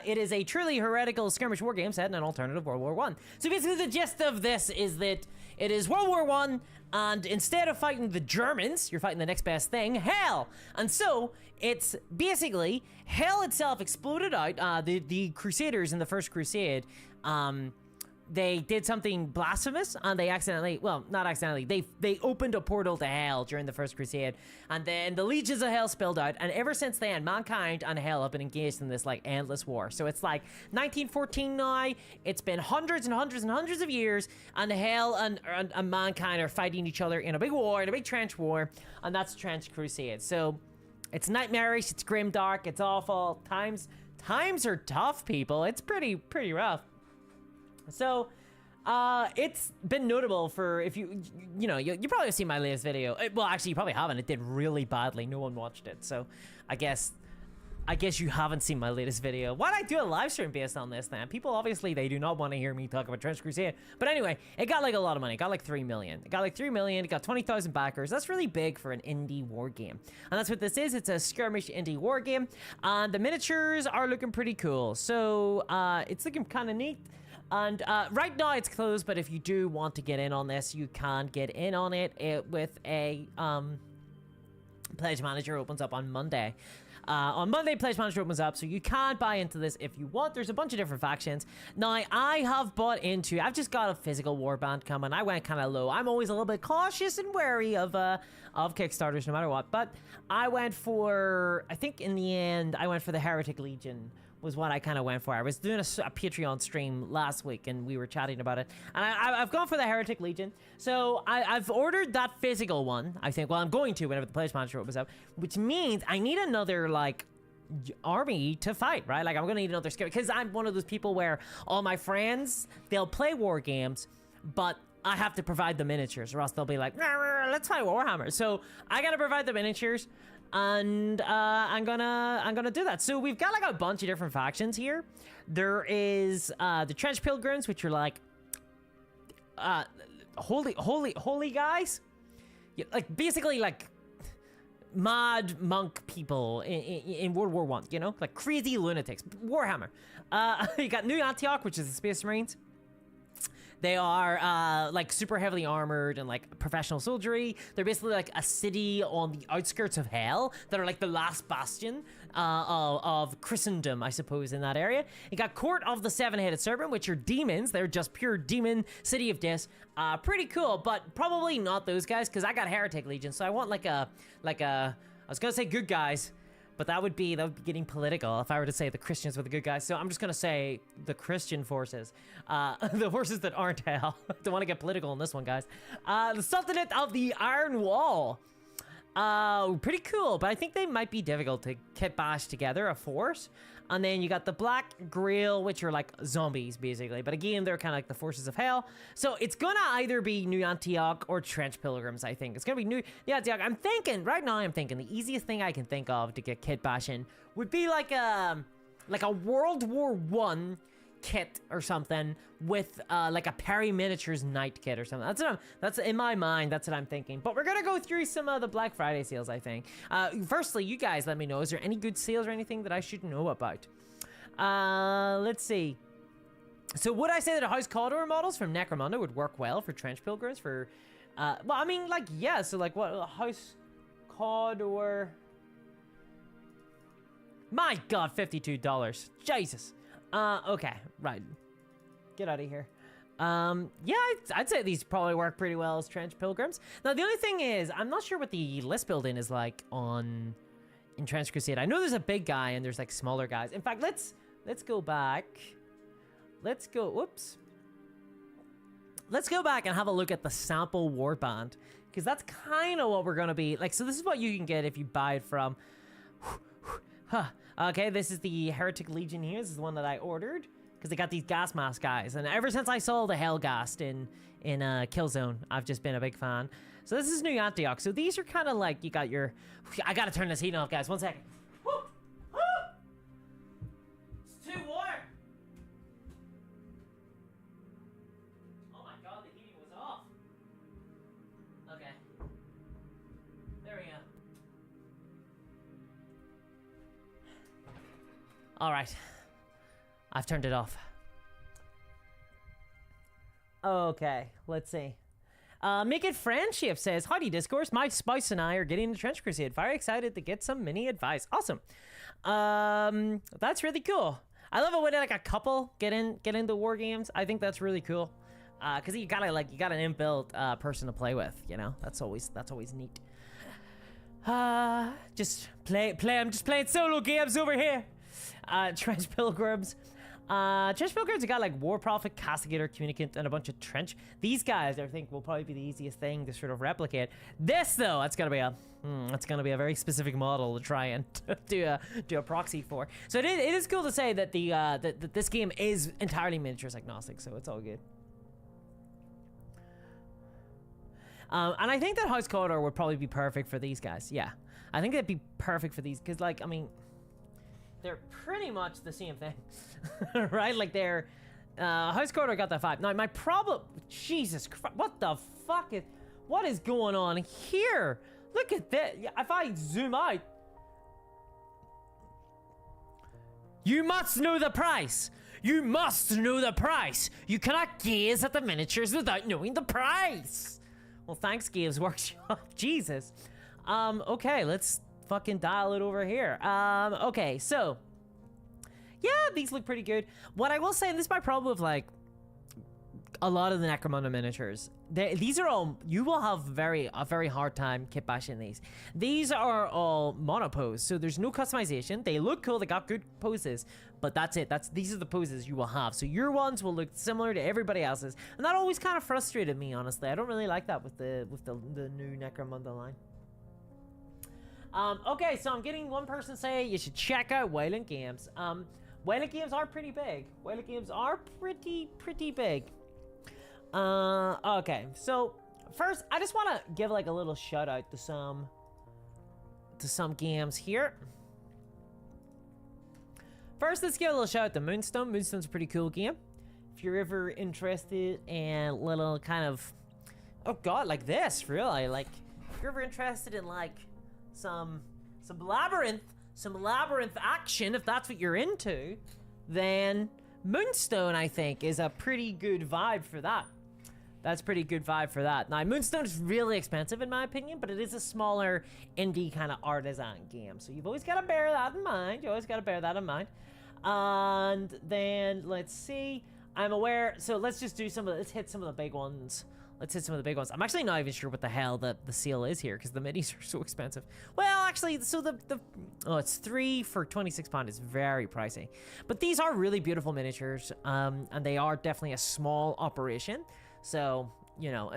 It is a truly heretical skirmish war game set in an alternative World War I. So basically the gist of this is that it is World War I, and instead of fighting the Germans, you're fighting the next best thing, hell. And so it's basically hell itself exploded out. The Crusaders in the First Crusade, they did something blasphemous, and they accidentally, well, not accidentally, they opened a portal to hell during the First Crusade, and then the legions of hell spilled out, and ever since then, mankind and hell have been engaged in this, like, endless war. So it's like 1914 now, it's been hundreds and hundreds and hundreds of years, and hell and mankind are fighting each other in a big war, in a big trench war, and that's Trench Crusade. So it's nightmarish, it's grim dark, it's awful, times are tough, people. It's pretty rough. So, it's been notable for, if you know, you probably have seen my latest video. Well, actually, you probably haven't. It did really badly. No one watched it. So, I guess you haven't seen my latest video. Why'd I do a live stream based on this then? People, obviously, they do not want to hear me talk about Trench Crusade. But anyway, it got like a lot of money. It got like 3 million. It got like 3 million. It got 20,000 backers. That's really big for an indie war game. And that's what this is. It's a skirmish indie war game. And the miniatures are looking pretty cool. So, it's looking kind of neat. And right now it's closed, but if you do want to get in on this, you can get in on it with a Pledge Manager opens up on Monday. On Monday, Pledge Manager opens up, so you can buy into this if you want. There's a bunch of different factions. Now, I have bought into, I've just got a physical warband coming. I went kind of low. I'm always a little bit cautious and wary of Kickstarters no matter what. But I went for, I think in the end, I went for the Heretic Legion. Was what I kind of went for. I was doing a Patreon stream last week, and we were chatting about it. And I've gone for the Heretic Legion. So I've ordered that physical one. I think, well, I'm going to whenever the Pledge Manager opens up, which means I need another, like, army to fight, right? Like, I'm going to need another scare, because I'm one of those people where all my friends, they'll play war games, but I have to provide the miniatures, or else they'll be like, let's fight Warhammer. So I got to provide the miniatures. And I'm gonna do that. So we've got like a bunch of different factions here. There is the Trench Pilgrims, which are like holy guys, yeah, like basically like mad monk people in World War I, you know, like crazy lunatics. Warhammer. You got New Antioch, which is the Space Marines. They are like super heavily armored and like professional soldiery. They're basically like a city on the outskirts of hell that are like the last bastion of Christendom, I suppose, in that area. You got Court of the Seven-Headed Serpent, which are demons. They're just pure demon city of Dis. Pretty cool, but probably not those guys, because I got Heretic Legion, so I want like a I was gonna say good guys, but that would be getting political if I were to say the Christians were the good guys. So I'm just going to say the Christian forces. The forces that aren't hell. Don't want to get political on this one, guys. The Sultanate of the Iron Wall. Pretty cool, but I think they might be difficult to kit bash together, a force. And then you got the Black Grail, which are like zombies, basically. But again, they're kind of like the forces of hell. So it's going to either be New Antioch or Trench Pilgrims, I think. It's going to be New Antioch. I'm thinking, right now I'm thinking the easiest thing I can think of to get kit bashing would be like a World War I kit or something with like a Perry Miniatures night kit or something. That's in my mind, that's what I'm thinking. But we're gonna go through some of the Black Friday sales, I think. Firstly, you guys let me know, is there any good sales or anything that I should know about? Let's see. So would I say that House Cawdor models from Necromunda would work well for Trench Pilgrims for well, I mean, like, yeah, so like what House Cawdor, my god, $52. Jesus. Okay, right. Get out of here. Yeah, I'd say these probably work pretty well as Trench Pilgrims. Now, the only thing is, I'm not sure what the list building is like in Trench Crusade. I know there's a big guy and there's like smaller guys. In fact, let's go back. Let's go, whoops. Let's go back and have a look at the sample warband, because that's kind of what we're gonna be like. So this is what you can get if you buy it from. Okay, this is the Heretic Legion here. This is the one that I ordered. because they got these gas mask guys, and ever since I saw the Hellgast in Killzone, I've just been a big fan. So this is New Antioch. So these are kind of like, you got your... I gotta turn this heat off, guys. 1 second. It's too warm. Oh my god, the heating was off. Okay. There we go. All right. I've turned it off. Okay, let's see. Make It Friendship says, Howdy Discourse, my spouse and I are getting into Trench Crusade. Very excited to get some mini advice. Awesome. That's really cool. I love it when like a couple get into war games. I think that's really cool. Cause you got an inbuilt person to play with, you know? That's always neat. I'm just playing solo games over here. Trench Pilgrims. Trench Pilgrims have got like War Prophet, Castigator, Communicant, and a bunch of Trench. These guys, I think, will probably be the easiest thing to sort of replicate. This, though, that's gonna be a very specific model to try and do a proxy for. So it is cool to say that that this game is entirely miniatures agnostic, so it's all good. And I think that House Corridor would probably be perfect for these guys. Yeah, I think it'd be perfect for these because, like, I mean, they're pretty much the same thing, right? Like they're, House Corridor got that vibe. Now my problem, Jesus Christ, what is going on here? Look at that. If I zoom out, you must know the price. You must know the price. You cannot gaze at the miniatures without knowing the price. Well, thanks, Games Workshop. Jesus. Okay, let's fucking dial it over here. Okay, so yeah, these look pretty good. What I will say, and this is my problem with like a lot of the Necromunda miniatures, these are all, you will have a very hard time kit bashing these. These are all monopose, so there's no customization. They look cool, they got good poses, but that's it. These are the poses you will have. So your ones will look similar to everybody else's, and that always kind of frustrated me, honestly. I don't really like that with the new Necromunda line. Okay, so I'm getting one person say you should check out Wayland Games. Wayland Games are pretty big. Wayland Games are pretty big. Okay, so first I just want to give like a little shout out to some games here. First, let's give a little shout out to Moonstone. Moonstone's a pretty cool game. If you're ever interested in little kind of, oh god, like this, really, like if you're ever interested in like some labyrinth action, if that's what you're into, then Moonstone, I think, is a pretty good vibe for that. That's pretty good vibe for that. Now, Moonstone is really expensive in my opinion, but it is a smaller indie kind of artisan game, so you've always got to bear that in mind. And then let's see, I'm aware, so let's hit some of the big ones. I'm actually not even sure what the hell the sale is here because the minis are so expensive. Well, actually, so it's 3 for £26 is very pricey. But these are really beautiful miniatures, and they are definitely a small operation. So, you know,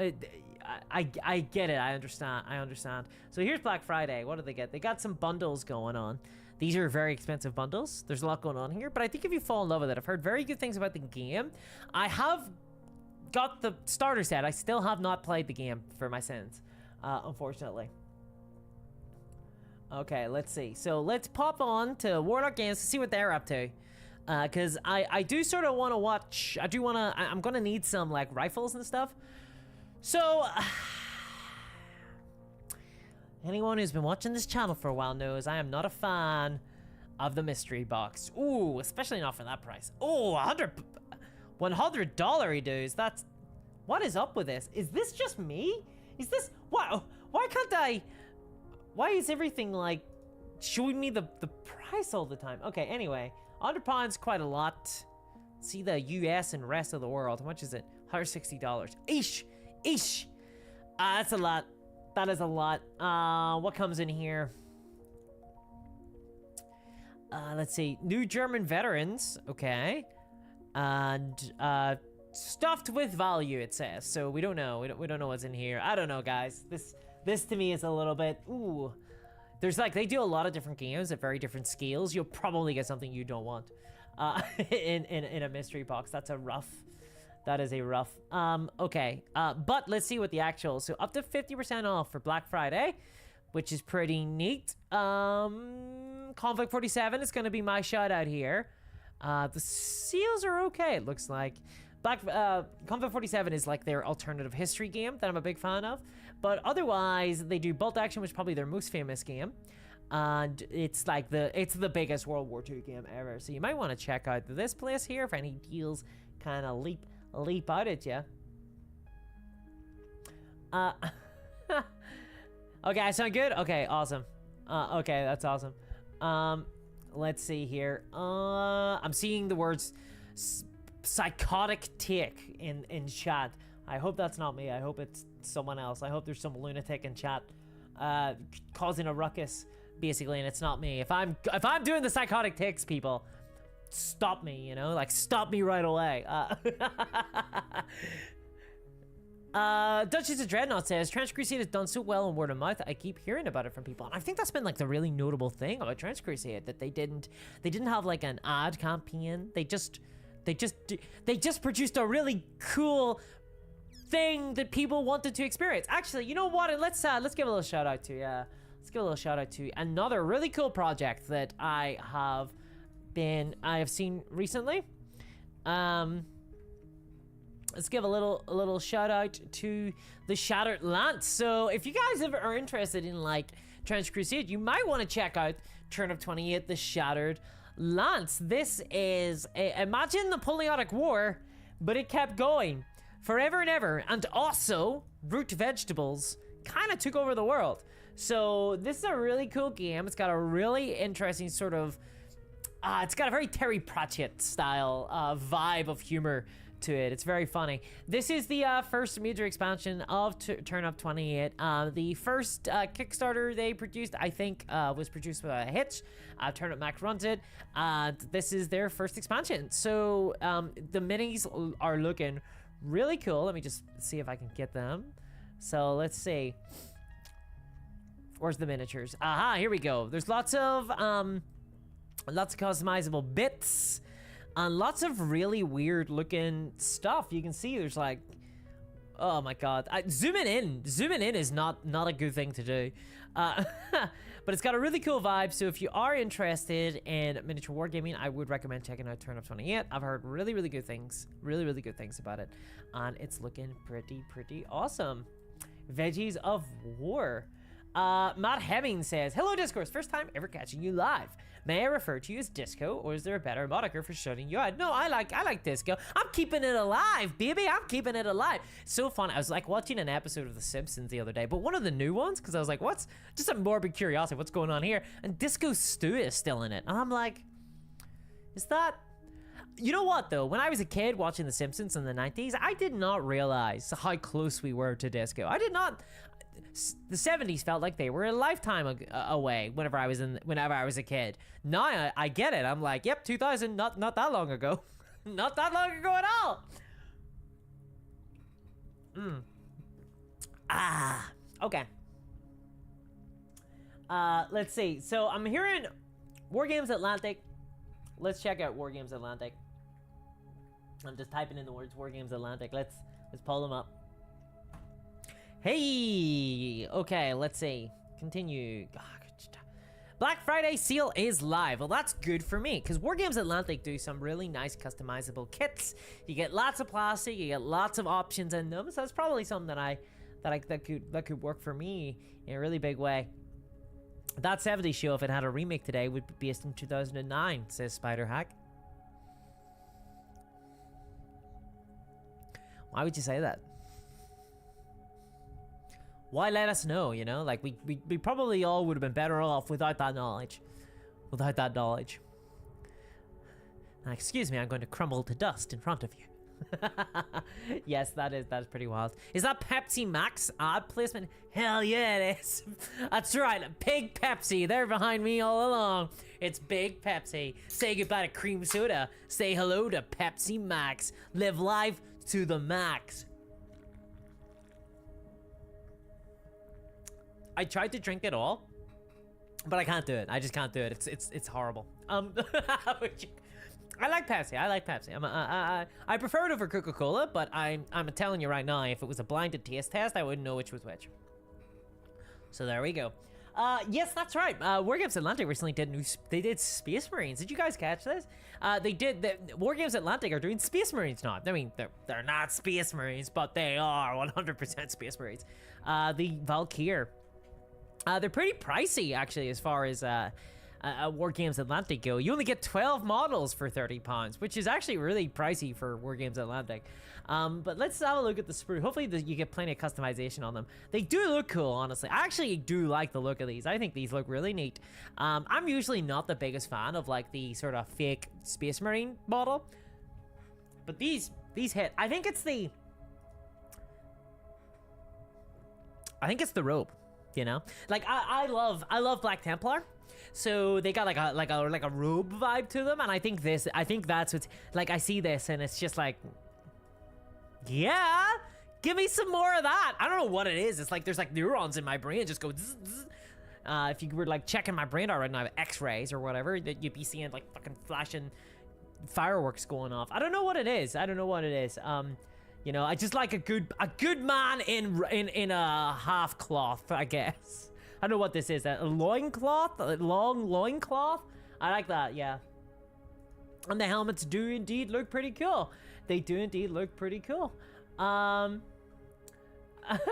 I get it. I understand. So here's Black Friday. What do they get? They got some bundles going on. These are very expensive bundles. There's a lot going on here, but I think if you fall in love with it, I've heard very good things about the game. I have got the starter set. I still have not played the game for my sins, unfortunately. Okay, let's see. So let's pop on to Warlock Games to see what they're up to. Because I do sort of want to watch, I'm going to need some like rifles and stuff. So, anyone who's been watching this channel for a while knows I am not a fan of the mystery box. Ooh, especially not for that price. Oh, $100 dudes. That's, what is up with this? Is this just me? Is this, why can't I, why is everything like showing me the price all the time? Okay, anyway, £100, quite a lot. See the US and rest of the world. How much is it? $160. Eesh. That's a lot. That is a lot. What comes in here? Let's see. New German veterans. Okay. And stuffed with value, it says. So we don't know. We don't know what's in here. I don't know, guys. This to me is a little bit, ooh. There's like, they do a lot of different games at very different scales. You'll probably get something you don't want. in a mystery box. That's a rough. That is a rough. Okay. But let's see what the actual. So up to 50% off for Black Friday, which is pretty neat. Conflict 47 is going to be my shout out here. The seals are okay, it looks like. Conflict 47 is like their alternative history game that I'm a big fan of. But otherwise, they do Bolt Action, which is probably their most famous game. And it's like the biggest World War II game ever. So you might want to check out this place here if any deals kind of leap out at you. Okay, I sound good? Okay, awesome. Okay, that's awesome. Let's see here. I'm seeing the words psychotic tick in chat. I hope that's not me. I hope it's someone else. I hope there's some lunatic in chat causing a ruckus, basically, and it's not me. If I'm doing the psychotic ticks, people, stop me, you know? Like, stop me right away. Duchess of Dreadnought says, Trench Crusade has done so well in word of mouth, I keep hearing about it from people. And I think that's been like the really notable thing about Trench Crusade, that they didn't have like an ad campaign. They just produced a really cool thing that people wanted to experience. Actually, you know what? Let's give a little shout out to another really cool project that I have seen recently. Let's give a little shout out to the Shattered Lance. So if you guys are interested in like Trench Crusade, you might want to check out Turn of 28, the Shattered Lance. This is imagine Napoleonic War, but it kept going forever and ever, and also root vegetables kind of took over the world. So this is a really cool game. It's got a really interesting sort of it's got a very Terry Pratchett style vibe of humor to it. It's very funny. This is the first major expansion of Turn Up 28. The first Kickstarter they produced, I think, was produced without a hitch. Turn Up Mac runs it. This is their first expansion. So the minis are looking really cool. Let me just see if I can get them. So let's see. Where's the miniatures? Aha, here we go. There's lots of customizable bits. And lots of really weird looking stuff. You can see there's like, oh my god. Zooming in is not a good thing to do. But it's got a really cool vibe. So if you are interested in miniature wargaming, I would recommend checking out Turn Up 28. I've heard really good things. Really good things about it. And it's looking pretty awesome. Veggies of War. Matt Hemming says, hello Discourse, first time ever catching you live. May I refer to you as Disco, or is there a better moniker for shutting you out? No, I like Disco. I'm keeping it alive, baby. I'm keeping it alive. So fun. I was like watching an episode of The Simpsons the other day, but one of the new ones, because I was like, what's just a morbid curiosity, what's going on here? And Disco Stew is still in it. And I'm like, is that... You know what, though? When I was a kid watching The Simpsons in the 90s, I did not realize how close we were to Disco. I did not... The 70s felt like they were a lifetime away whenever I was a kid. Now I get it. I'm like, yep, 2000, not that long ago. Not that long ago at all. Okay. Let's see. So I'm hearing Wargames Atlantic. Let's check out Wargames Atlantic. I'm just typing in the words Wargames Atlantic. Let's pull them up. Hey, okay, let's see. Continue. Black Friday sale is live. Well, that's good for me because Wargames Atlantic do some really nice customizable kits. You get lots of plastic, you get lots of options in them. So that's probably something that could work for me in a really big way. That 70s show, if it had a remake today, would be based in 2009, says Spider Hack. Why would you say that? Why let us know, you know? Like, we probably all would have been better off without that knowledge. Without that knowledge. Now, excuse me, I'm going to crumble to dust in front of you. Yes, that is pretty wild. Is that Pepsi Max ad placement? Hell yeah, it is. That's right, Big Pepsi. They're behind me all along. It's Big Pepsi. Say goodbye to cream soda. Say hello to Pepsi Max. Live life to the max. I tried to drink it all, but I can't do it. I just can't do it. It's horrible. I like Pepsi. I like Pepsi. I prefer it over Coca-Cola, but I'm telling you right now, if it was a blinded taste test, I wouldn't know which was which. So there we go. Yes, that's right. Wargames Atlantic recently did Space Marines. Did you guys catch this? Wargames Atlantic are doing Space Marines now. I mean, they're not Space Marines, but they are 100% Space Marines. The Valkyr. They're pretty pricey, actually, as far as Wargames Atlantic go. You only get 12 models for £30, which is actually really pricey for Wargames Atlantic. But let's have a look at the sprue. Hopefully you get plenty of customization on them. They do look cool, honestly. I actually do like the look of these. I think these look really neat. I'm usually not the biggest fan of like the sort of fake Space Marine model, but these hit. I think it's the robe, you know? Like I love Black Templar. So they got like a robe vibe to them, and I think that's what's like. I see this and it's just like, yeah, give me some more of that. I don't know what it is. It's like there's like neurons in my brain just go zzz, zzz. If you were like checking my brain right now, X-rays or whatever, that you'd be seeing like fucking flashing fireworks going off. I don't know what it is. You know, I just like a good man in a half cloth, I guess. I don't know what this is. A loincloth? A long loincloth? I like that, yeah. And the helmets do indeed look pretty cool. They do indeed look pretty cool.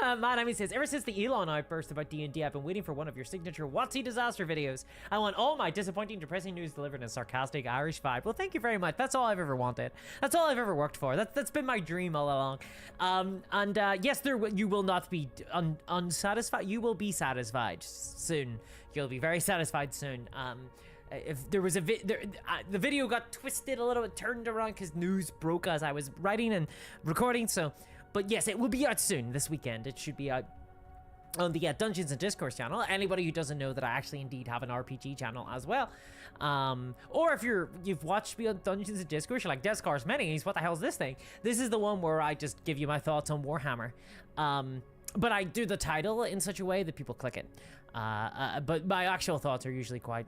Manami says, ever since the Elon outburst about D&D, I've been waiting for one of your signature Watsy disaster videos. I want all my disappointing, depressing news delivered in a sarcastic Irish vibe. Well, thank you very much. That's all I've ever wanted. That's all I've ever worked for. That's been my dream all along. Yes, you will not be unsatisfied. You will be satisfied soon. You'll be very satisfied soon. If there was the video got twisted a little bit, turned around because news broke as I was writing and recording, so... But yes, it will be out soon, this weekend. It should be out on the Dungeons and Discourse channel. Anybody who doesn't know that I actually indeed have an RPG channel as well. Or if you've watched me on Dungeons and Discourse, you're like, Discourse Minis, what the hell is this thing? This is the one where I just give you my thoughts on Warhammer. But I do the title in such a way that people click it. But my actual thoughts are usually quite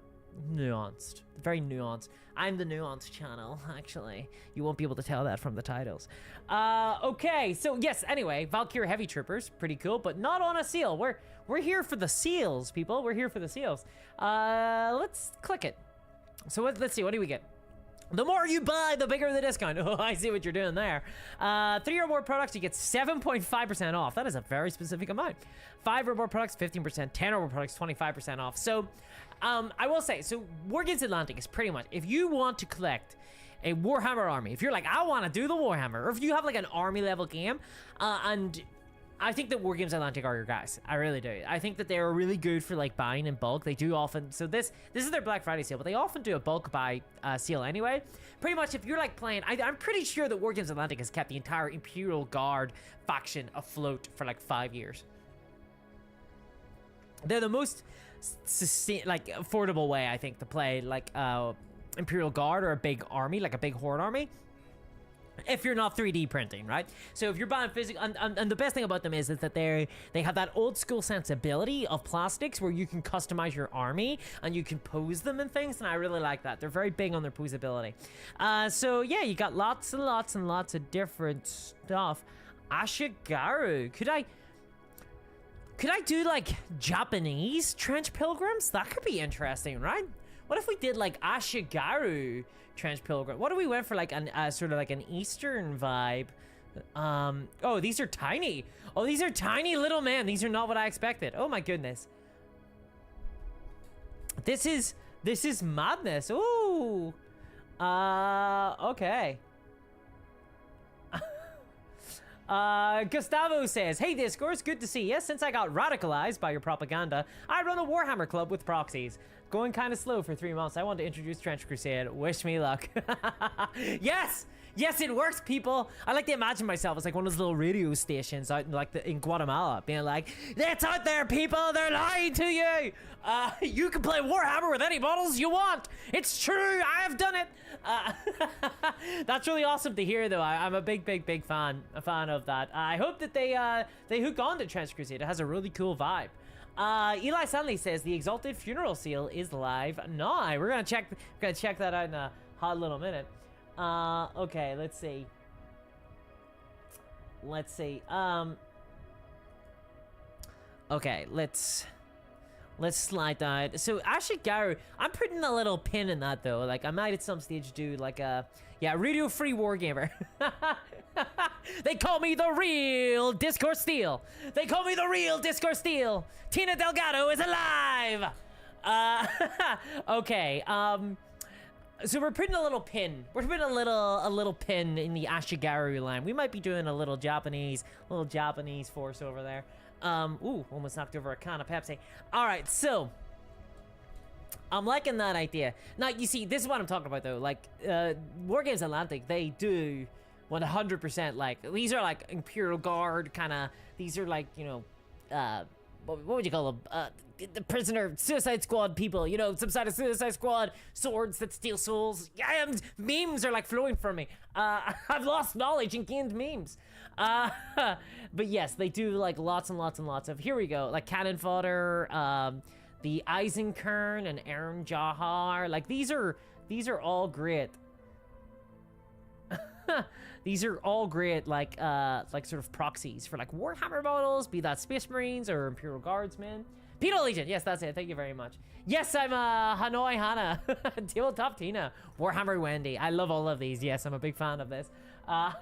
nuanced, very nuanced. I'm the nuanced channel, actually. You won't be able to tell that from the titles. Okay, so yes, anyway, Valkyr Heavy Troopers, pretty cool, but not on a seal. We're here for the seals, people. We're here for the seals. Let's click it. So let's see, what do we get? The more you buy, the bigger the discount. Oh, I see what you're doing there. 3 or more products, you get 7.5% off. That is a very specific amount. 5 or more products, 15%. 10 or more products, 25% off. So, I will say, so Wargames Atlantic is pretty much, if you want to collect a Warhammer army, if you're like, I want to do the Warhammer, or if you have like an army level game, and I think that Wargames Atlantic are your guys. I really do. I think that they're really good for like buying in bulk. They do often, so this is their Black Friday sale, but they often do a bulk buy sale anyway. Pretty much if you're like playing, I'm pretty sure that Wargames Atlantic has kept the entire Imperial Guard faction afloat for like 5 years. They're the most affordable way, I think, to play like Imperial Guard or a big army, like a big horde army. If you're not 3D printing, right? So if you're buying physical, and the best thing about them is that they have that old school sensibility of plastics where you can customize your army and you can pose them and things, and I really like that. They're very big on their posability. So yeah, you got lots and lots and lots of different stuff. Ashigaru, could I do like Japanese trench pilgrims? That could be interesting, right? What if we did like Ashigaru trench pilgrim? What if we went for like an sort of like an Eastern vibe? Oh, these are tiny. Oh, these are tiny little men. These are not what I expected. Oh my goodness. This is madness. Ooh. Okay. Gustavo says, hey Discourse, good to see you. Since I got radicalized by your propaganda, I run a Warhammer club with proxies. Going kind of slow for 3 months. I want to introduce Trench Crusade. Wish me luck. Yes! Yes, it works, people. I like to imagine myself as like one of those little radio stations out in like in Guatemala, being like, "It's out there, people. They're lying to you. You can play Warhammer with any models you want. It's true. I have done it." That's really awesome to hear, though. I'm a big fan of that. I hope that they hook on to Trench Crusade. It has a really cool vibe. Eli Stanley says the Exalted Funeral Seal is live now. We're gonna check that out in a hot little minute. Okay, let's see. Okay, let's slide down. So Ashigaru, I'm putting a little pin in that though. Like I might at some stage do like a radio free wargamer. They call me the real Discourse Steel. They call me the real Discourse Steel. Tina Delgado is alive. Okay. So we're putting a little pin. We're putting a little pin in the Ashigaru line. We might be doing a little Japanese force over there. Ooh, almost knocked over a can of Pepsi. All right, so I'm liking that idea. Now, you see, this is what I'm talking about, though. Like, Wargames Atlantic, they do 100%, like, these are, like, Imperial Guard, kind of, these are, like, you know, what would you call them? The prisoner, Suicide Squad people, you know, some side of Suicide Squad, swords that steal souls. Yeah, memes are, like, flowing from me. I've lost knowledge and gained memes. But yes, they do like lots and lots and lots of, here we go, like cannon fodder, the Eisenkern and Aaron Jahar, like these are all great. These are all great, like sort of proxies for like Warhammer models, be that Space Marines or Imperial Guardsmen. Penal Legion, yes, that's it, thank you very much. Yes, I'm Hanoi Hannah, Tabletop Tina, Warhammer Wendy, I love all of these, yes, I'm a big fan of this. Well,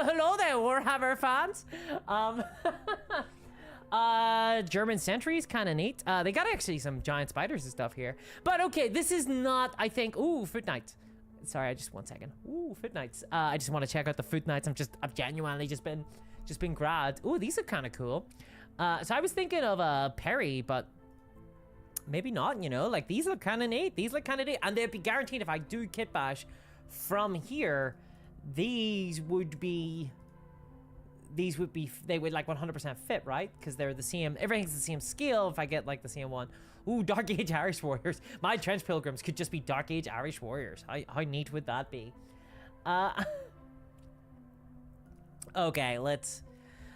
hello there, Warhammer fans. German sentries, kind of neat. They got actually some giant spiders and stuff here. But okay, this is not, I think, ooh, Foot Knights. Sorry, just 1 second. Ooh, Foot Knights. I just want to check out the Foot Knights. I've genuinely just been grabbed. Ooh, these are kind of cool. So I was thinking of Perry, but maybe not, you know, like these look kind of neat. These look kind of neat. And they'd be guaranteed if I do kit bash from here, they would like 100% fit, right? Because they're the same, everything's the same scale if I get like the same one. Ooh, Dark Age Irish Warriors. My Trench Pilgrims could just be Dark Age Irish Warriors. How neat would that be? Okay,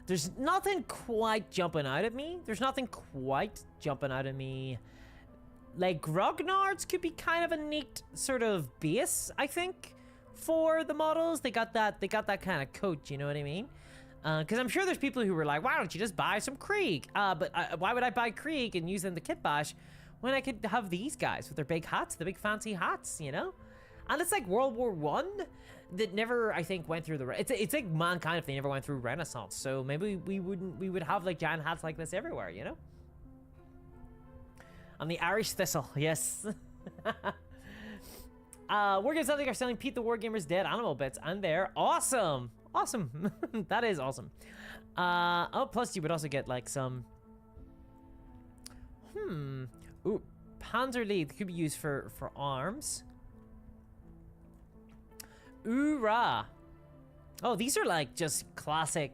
there's nothing quite jumping out at me. Like, Grognards could be kind of a neat sort of base, I think, for the models. They got that kind of coat, you know what I mean? Because I'm sure there's people who were like, why don't you just buy some Krieg? But why would I buy Krieg and use them to kit bash when I could have these guys with their big hats, the big fancy hats, you know? And it's like World War I that never, I think, went through it's like mankind if they never went through Renaissance. So maybe we would have like giant hats like this everywhere, you know? On the Irish Thistle, yes. Wargames Atlantic are selling Pete the Wargamer's dead animal bits, and they're awesome. Awesome. That is awesome. Oh, plus you would also get like some. Ooh, Panzer Lead could be used for arms. Oorah. Oh, these are like just classic.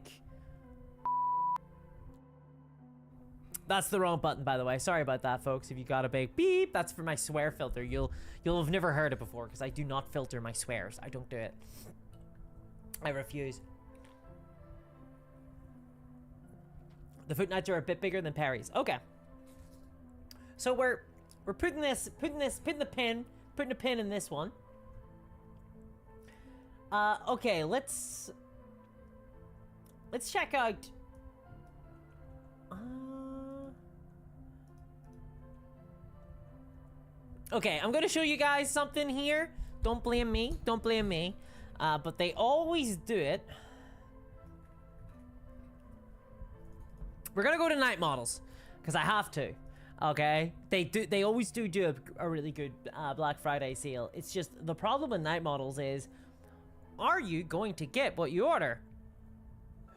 That's the wrong button, by the way. Sorry about that, folks. If you got a big beep, that's for my swear filter. You'll have never heard it before because I do not filter my swears. I don't do it. I refuse. The Foot Knights are a bit bigger than Perry's. Okay. So we're putting the pin in this one. Okay, let's check out. Okay, I'm gonna show you guys something here. Don't blame me. Don't blame me. But they always do it. We're gonna go to night models because I have to. Okay, they always do a really good Black Friday sale. It's just the problem with night models is, are you going to get what you order?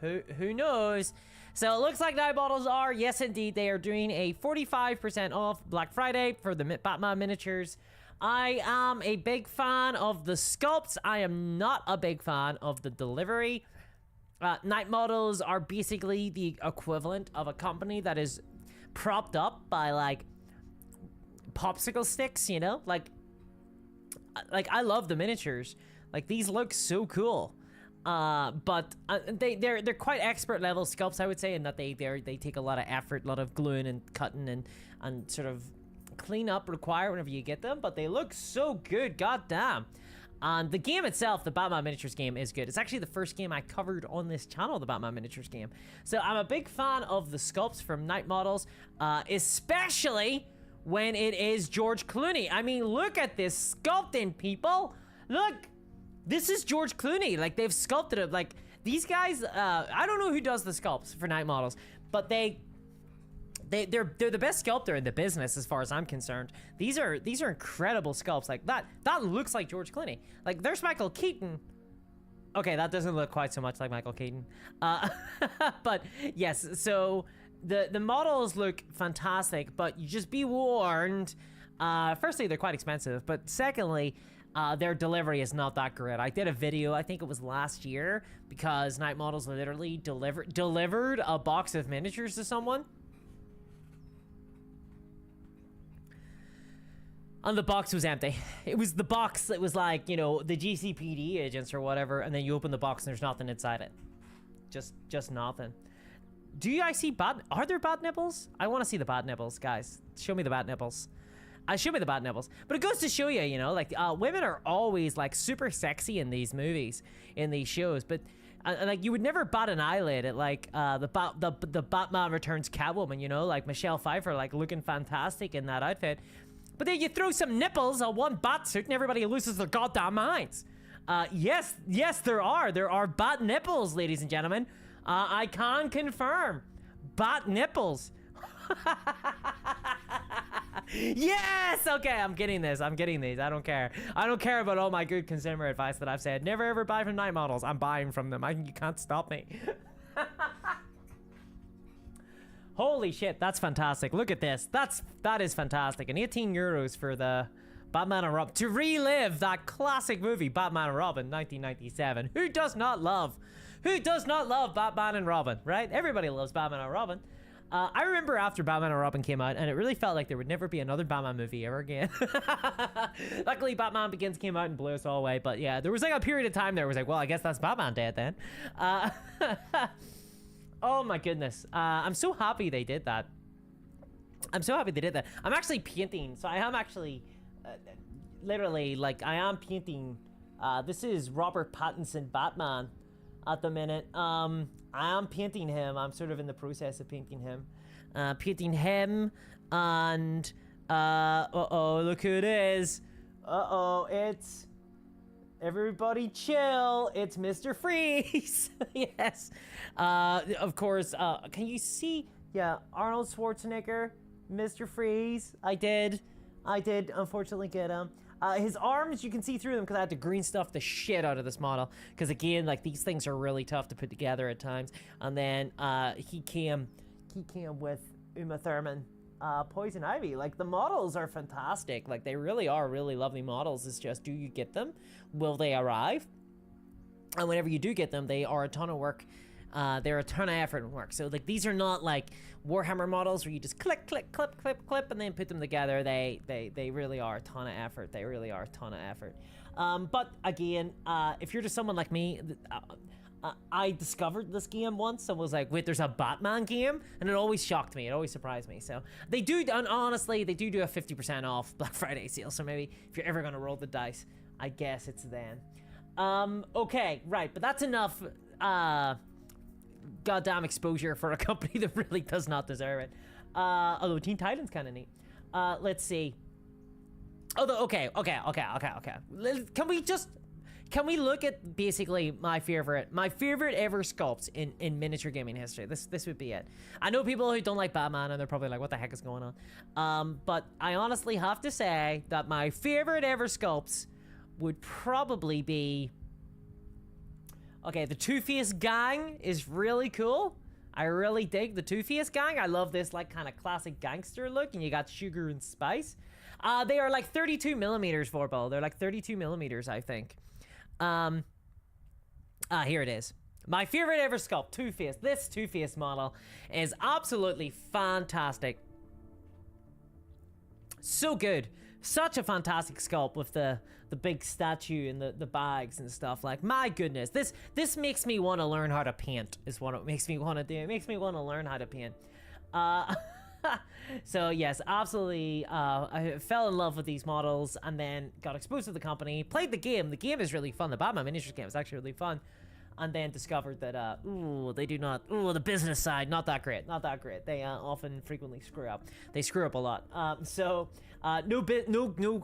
Who knows? So it looks like night models are, yes indeed, they are doing a 45% off Black Friday for the Batman miniatures. I am a big fan of the sculpts. I am not a big fan of the delivery. Night models are basically the equivalent of a company that is propped up by like popsicle sticks, you know? Like I love the miniatures. Like these look so cool. But they're quite expert level sculpts, I would say, in that they take a lot of effort, a lot of gluing and cutting and sort of cleanup required whenever you get them, but they look so good, goddamn. And the game itself, the Batman Miniatures game, is good. It's actually the first game I covered on this channel, the Batman Miniatures game. So I'm a big fan of the sculpts from Night Models, especially when it is George Clooney. I mean, look at this sculpting, people. Look, this is George Clooney. Like, they've sculpted it. Like, these guys, I don't know who does the sculpts for Night Models, but they're the best sculptor in the business as far as I'm concerned. These are incredible sculpts. Like that looks like George Clooney. Like there's Michael Keaton. Okay, that doesn't look quite so much like Michael Keaton. But yes, so the models look fantastic, but you just be warned. Firstly, they're quite expensive, but secondly, their delivery is not that great. I did a video, I think it was last year, because Night Models literally delivered a box of miniatures to someone. And the box was empty. It was the box that was like, you know, the GCPD agents or whatever, and then you open the box and there's nothing inside it. Just nothing. Do you guys see are there bat nipples? I want to see the bat nipples, guys. Show me the bat nipples. Show me the bat nipples. But it goes to show you, you know, like, women are always, like, super sexy in these movies, in these shows, but, like, you would never bat an eyelid at, like, the Batman Returns Catwoman, you know, like, Michelle Pfeiffer, like, looking fantastic in that outfit. But then you throw some nipples on one bat suit and everybody loses their goddamn minds. Yes, there are bat nipples, ladies and gentlemen. I can confirm. Bat nipples. Yes! Okay, I'm getting these. I don't care. I don't care about all my good consumer advice that I've said. Never ever buy from Night Models. I'm buying from them. You can't stop me. Holy shit, that's fantastic. Look at this. That is fantastic. And 18 euros for the Batman and Robin. To relive that classic movie, Batman and Robin, 1997. Who does not love Batman and Robin, right? Everybody loves Batman and Robin. I remember after Batman and Robin came out, and it really felt like there would never be another Batman movie ever again. Luckily, Batman Begins came out and blew us all away. But yeah, there was like a period of time there was like, well, I guess that's Batman dead then. Oh my goodness. I'm so happy they did that. I'm actually painting. So I am actually, literally, like, I am painting. This is Robert Pattinson Batman at the minute. I am painting him. I'm sort of in the process of painting him. And, uh-oh, look who it is. Uh-oh, it's... Everybody chill. It's Mr. Freeze. Yes. Of course, can you see? Yeah, Arnold Schwarzenegger, Mr. Freeze. I did unfortunately get him. His arms, you can see through them because I had to green stuff the shit out of this model. Because again, like, these things are really tough to put together at times. And then he came with Uma Thurman, Poison Ivy. Like, the models are fantastic. Like, they really are really lovely models. It's just, do you get them? Will they arrive? And whenever you do get them, they are a ton of work. They're a ton of effort and work. So, like, these are not like Warhammer models where you just click, clip, and then put them together. They really are a ton of effort. But again, if you're just someone like me, I discovered this game once and was like, wait, there's a Batman game? And it always shocked me. It always surprised me. So they do, and honestly, they do a 50% off Black Friday sale. So maybe if you're ever going to roll the dice, I guess it's then. Okay, right. But that's enough, goddamn exposure for a company that really does not deserve it. Although Teen Titans kind of neat. Let's see. Although, okay. Can we look at basically my favorite ever sculpts in miniature gaming history? This would be it. I know people who don't like Batman and they're probably like, what the heck is going on? But I honestly have to say that my favorite ever sculpts would probably be, okay, the Two-Face gang is really cool. I really dig the Two-Face gang. I love this like kind of classic gangster look, and you got Sugar and Spice. They are like 32 millimeters, Vorpal. They're like 32 millimeters, I think. Here it is. My favorite ever sculpt, Two-Face. This Two-Face model is absolutely fantastic. So good. Such a fantastic sculpt with the big statue and the bags and stuff. Like, my goodness, this makes me want to learn how to paint, is what it makes me want to do. It makes me want to learn how to paint. So yes, absolutely. I fell in love with these models and then got exposed to the company. Played the game. The game is really fun. The Batman miniatures game is actually really fun. And then discovered that they do not. The business side not that great. Not that great. They often frequently screw up. They screw up a lot. No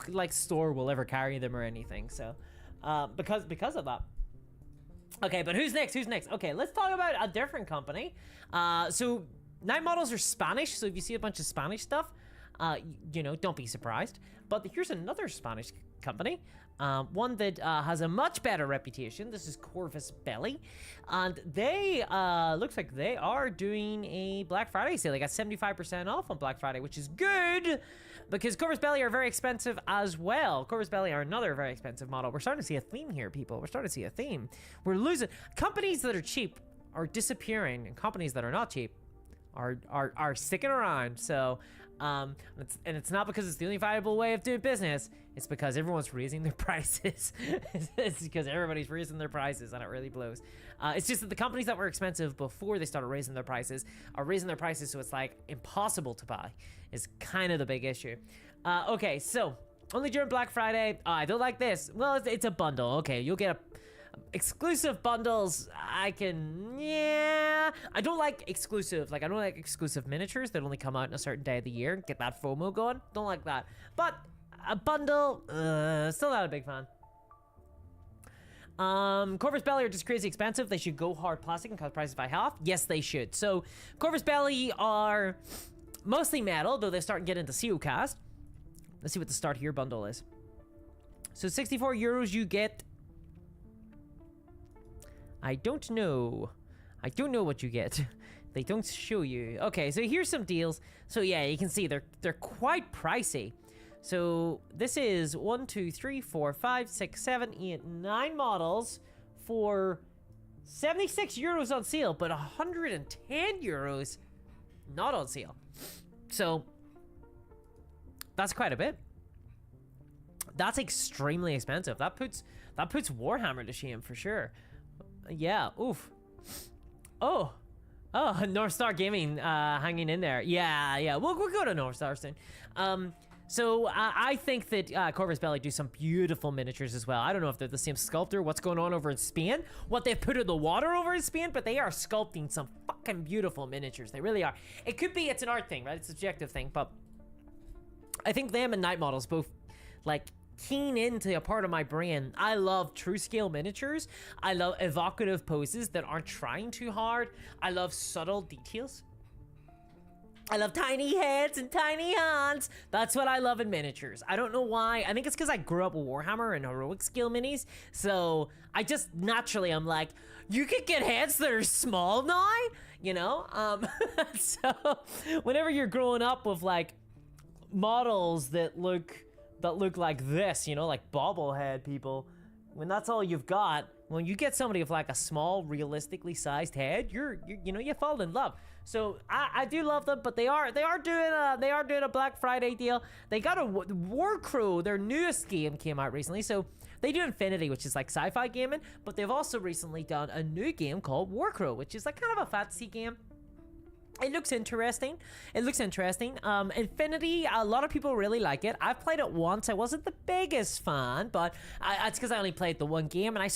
like store will ever carry them or anything. So because of that. Okay, but who's next? Who's next? Okay, let's talk about a different company. So Night Models are Spanish, so if you see a bunch of Spanish stuff, don't be surprised. But here's another Spanish company, one that has a much better reputation. This is Corvus Belli, and they looks like they are doing a Black Friday sale. They got 75% off on Black Friday, which is good because Corvus Belli are very expensive as well. Corvus Belli are another very expensive model. We're starting to see a theme here, people. We're starting to see a theme. We're losing companies that are cheap are disappearing, and companies that are not cheap are sticking around. So it's not because it's the only viable way of doing business. It's because everyone's raising their prices. It's because everybody's raising their prices and it really blows. It's just that the companies that were expensive before they started raising their prices are raising their prices, so it's like impossible to buy is kind of the big issue. Okay, so only during Black Friday. I don't like this. Well, it's a bundle. Okay, you'll get exclusive bundles. I don't like exclusive. Like, I don't like exclusive miniatures that only come out on a certain day of the year and get that FOMO going. Don't like that. But a bundle, still not a big fan. Corvus Belli are just crazy expensive. They should go hard plastic and cut prices by half. Yes, they should. So Corvus Belli are mostly metal, though they're starting to get into CO cast. Let's see what the start here bundle is. So 64 euros you get. I don't know what you get. They don't show you. Okay, so here's some deals. So yeah, you can see they're quite pricey. So this is 1, 2, 3, 4, 5, 6, 7, 8, 9 models for 76 euros on sale, but 110 euros not on sale. So that's quite a bit. That's extremely expensive. That puts Warhammer to shame for sure. Yeah, oof. Oh, Northstar Gaming hanging in there. Yeah, we'll go to Northstar soon. So I think that Corvus Belli do some beautiful miniatures as well. I don't know if they're the same sculptor, what's going on over in Spain, what they've put in the water over in Spain, but they are sculpting some fucking beautiful miniatures. They really are. It could be it's an art thing, right? It's a subjective thing, but I think them and Night Models both, like, keen into a part of my brain. I love true scale miniatures. I love evocative poses that aren't trying too hard. I love subtle details. I love tiny heads and tiny hands. That's what I love in miniatures. I don't know why. I think it's because I grew up with Warhammer and heroic scale minis. So I just naturally, I'm like, you could get heads that are small now, you know? So whenever you're growing up with like models that look like this, you know, like bobblehead people, when that's all you've got, when you get somebody with like a small, realistically sized head, you fall in love. So I do love them, but they are doing a Black Friday deal. They got a Warcrow, their newest game came out recently. So they do Infinity, which is like sci-fi gaming, but they've also recently done a new game called Warcrow, which is like kind of a fantasy game. It looks interesting. Infinity, a lot of people really like it. I've played it once. I wasn't the biggest fan, but it's because I only played the one game, and I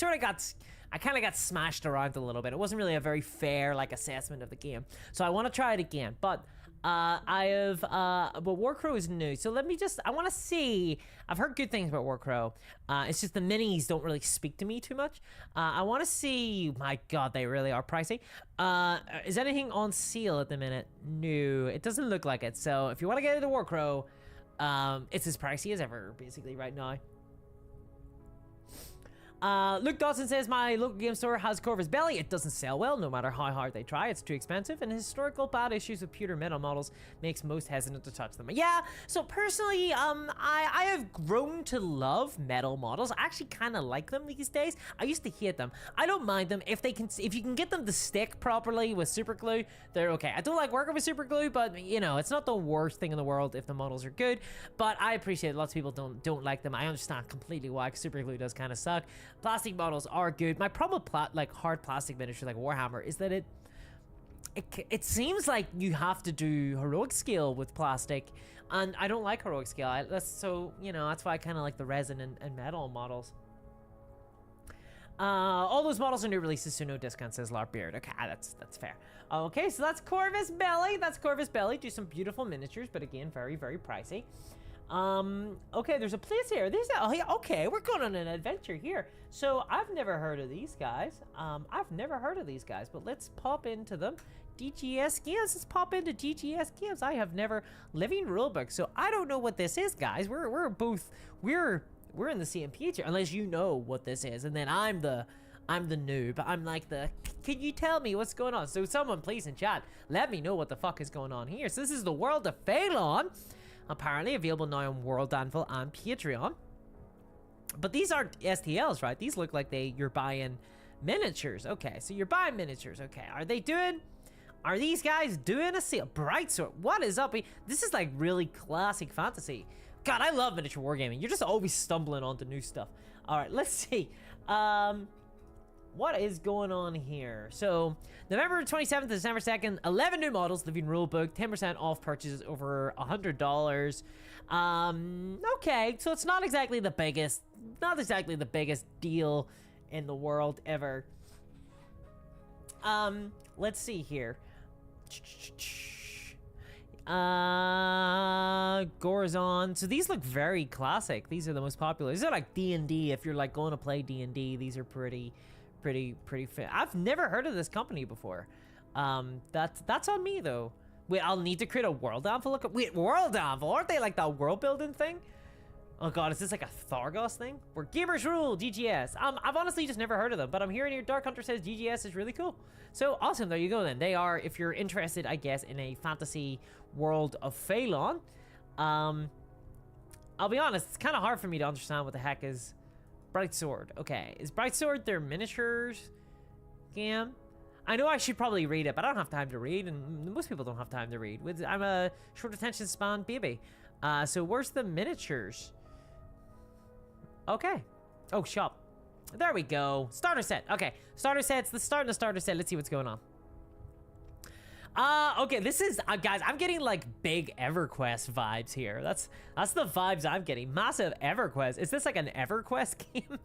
kind of got smashed around a little bit. It wasn't really a very fair like assessment of the game. So I want to try it again, but but Warcrow is new. So I want to see. I've heard good things about Warcrow. It's just the minis don't really speak to me too much. I want to see. My God, they really are pricey. Is anything on sale at the minute? No, it doesn't look like it. So if you want to get into Warcrow, it's as pricey as ever, basically right now. Luke Dawson says, my local game store has Corvus Belli. It doesn't sell well, no matter how hard they try. It's too expensive, and historical bad issues with pewter metal models makes most hesitant to touch them. Yeah, so personally, I have grown to love metal models. I actually kind of like them these days. I used to hate them. I don't mind them if you can get them to stick properly with super glue, they're okay. I don't like working with super glue, but you know, it's not the worst thing in the world if the models are good. But I appreciate lots of people don't like them. I understand completely why, because super glue does kind of suck. Plastic models are good. My problem with hard plastic miniatures like Warhammer is that it seems like you have to do heroic scale with plastic, and I don't like heroic scale. That's why I kind of like the resin and metal models. All those models are new releases, so no discounts, says Larp Beard. Okay, that's fair. Okay, so that's Corvus Belli. That's Corvus Belli. Do some beautiful miniatures, but again, very, very pricey. Okay, there's a place here. Okay, we're going on an adventure here. So I've never heard of these guys. But let's pop into them. DGS Games. Let's pop into DGS Games. I have never living rulebook, so I don't know what this is, guys. We're in the same page here, unless you know what this is, and then I'm the noob. I'm like can you tell me what's going on? So someone please in chat, let me know what the fuck is going on here. So this is the World of Phalon, apparently available now on World Anvil and Patreon. But these aren't STLs, right? These look like you're buying miniatures. Okay, so you're buying miniatures. Okay, are these guys doing a sale? Brightsword, what is up? This is like really classic fantasy. God, I love miniature wargaming. You're just always stumbling onto new stuff. All right, let's see. What is going on here? So, November 27th to December 2nd, 11 new models, living rulebook, 10% off purchases over $100. Okay, so it's not exactly the biggest deal in the world ever. Let's see here. Gorzon. So these look very classic. These are the most popular. These are like D&D. If you're like going to play D&D, these are pretty fit. I've never heard of this company before. That's on me though. Wait, I'll need to create a world anvil. Wait, world anvil? Aren't they like that world building thing? Oh god, is this like a Thargos thing? Where gamers rule, DGS. I've honestly just never heard of them, but I'm hearing here Dark Hunter says DGS is really cool. So awesome, there you go then. They are, if you're interested, I guess, in a fantasy world of Phalon. I'll be honest, it's kind of hard for me to understand what the heck is Brightsword. Okay, is Brightsword their miniatures game? I know I should probably read it, but I don't have time to read, and most people don't have time to read. I'm a short attention span baby. So where's the miniatures? Okay. Oh, shop. There we go. Starter set. Okay. Starter sets. Let's start in the starter set. Let's see what's going on. Okay. This is, guys, I'm getting like big EverQuest vibes here. That's the vibes I'm getting. Massive EverQuest. Is this like an EverQuest game?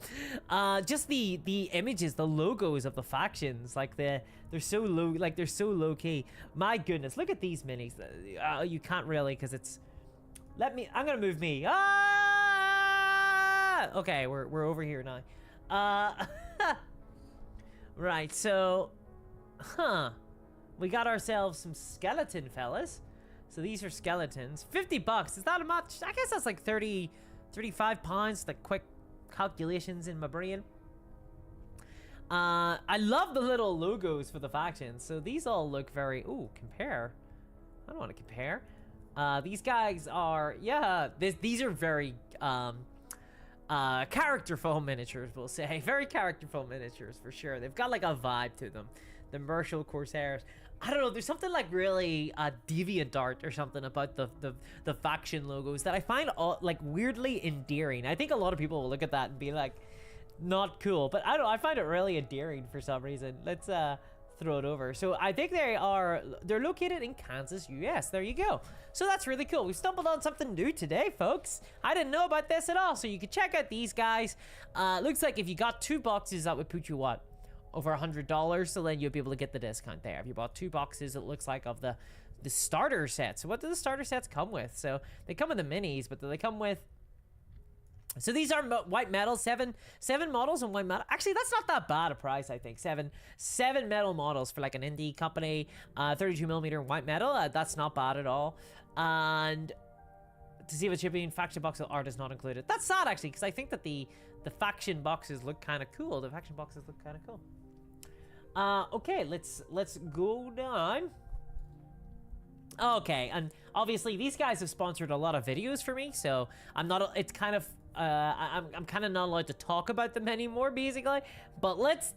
Just the images, the logos of the factions, like they're so low, like they're so low key. My goodness. Look at these minis. You can't really, because it's, I'm gonna move me. Okay, we're over here now. Right, so, we got ourselves some skeleton fellas. So these are skeletons. 50 bucks, is that much? I guess that's like 35 pounds, the quick calculations in my brain. I love the little logos for the factions. So these all look very, ooh, compare. I don't want to compare. These guys are, yeah, these are very, characterful miniatures, we'll say. Very characterful miniatures, for sure. They've got, like, a vibe to them. The Martial Corsairs. I don't know, there's something, like, really, DeviantArt or something about the faction logos that I find, like, weirdly endearing. I think a lot of people will look at that and be like, not cool. But I don't know, I find it really endearing for some reason. Let's, throw it over. So I think they're located in Kansas, US. There you go. So that's really cool. We stumbled on something new today, folks. I didn't know about this at all. So you can check out these guys. Looks like if you got 2 boxes, that would put you what? Over $100. So then you'll be able to get the discount there. If you bought 2 boxes, it looks like, of the starter set. So what do the starter sets come with? So they come with the minis, but do they come with, so these are white metal, seven models in white metal. Actually, that's not that bad a price, I think. Seven metal models for like an indie company. 32mm white metal. That's not bad at all. And to see what shipping, faction box art is not included. That's sad, actually, because I think that the faction boxes look kind of cool. The faction boxes look kind of cool. Okay, let's go down. Okay, and obviously these guys have sponsored a lot of videos for me, so I'm not, it's kind of I'm kind of not allowed to talk about them anymore, basically. But let's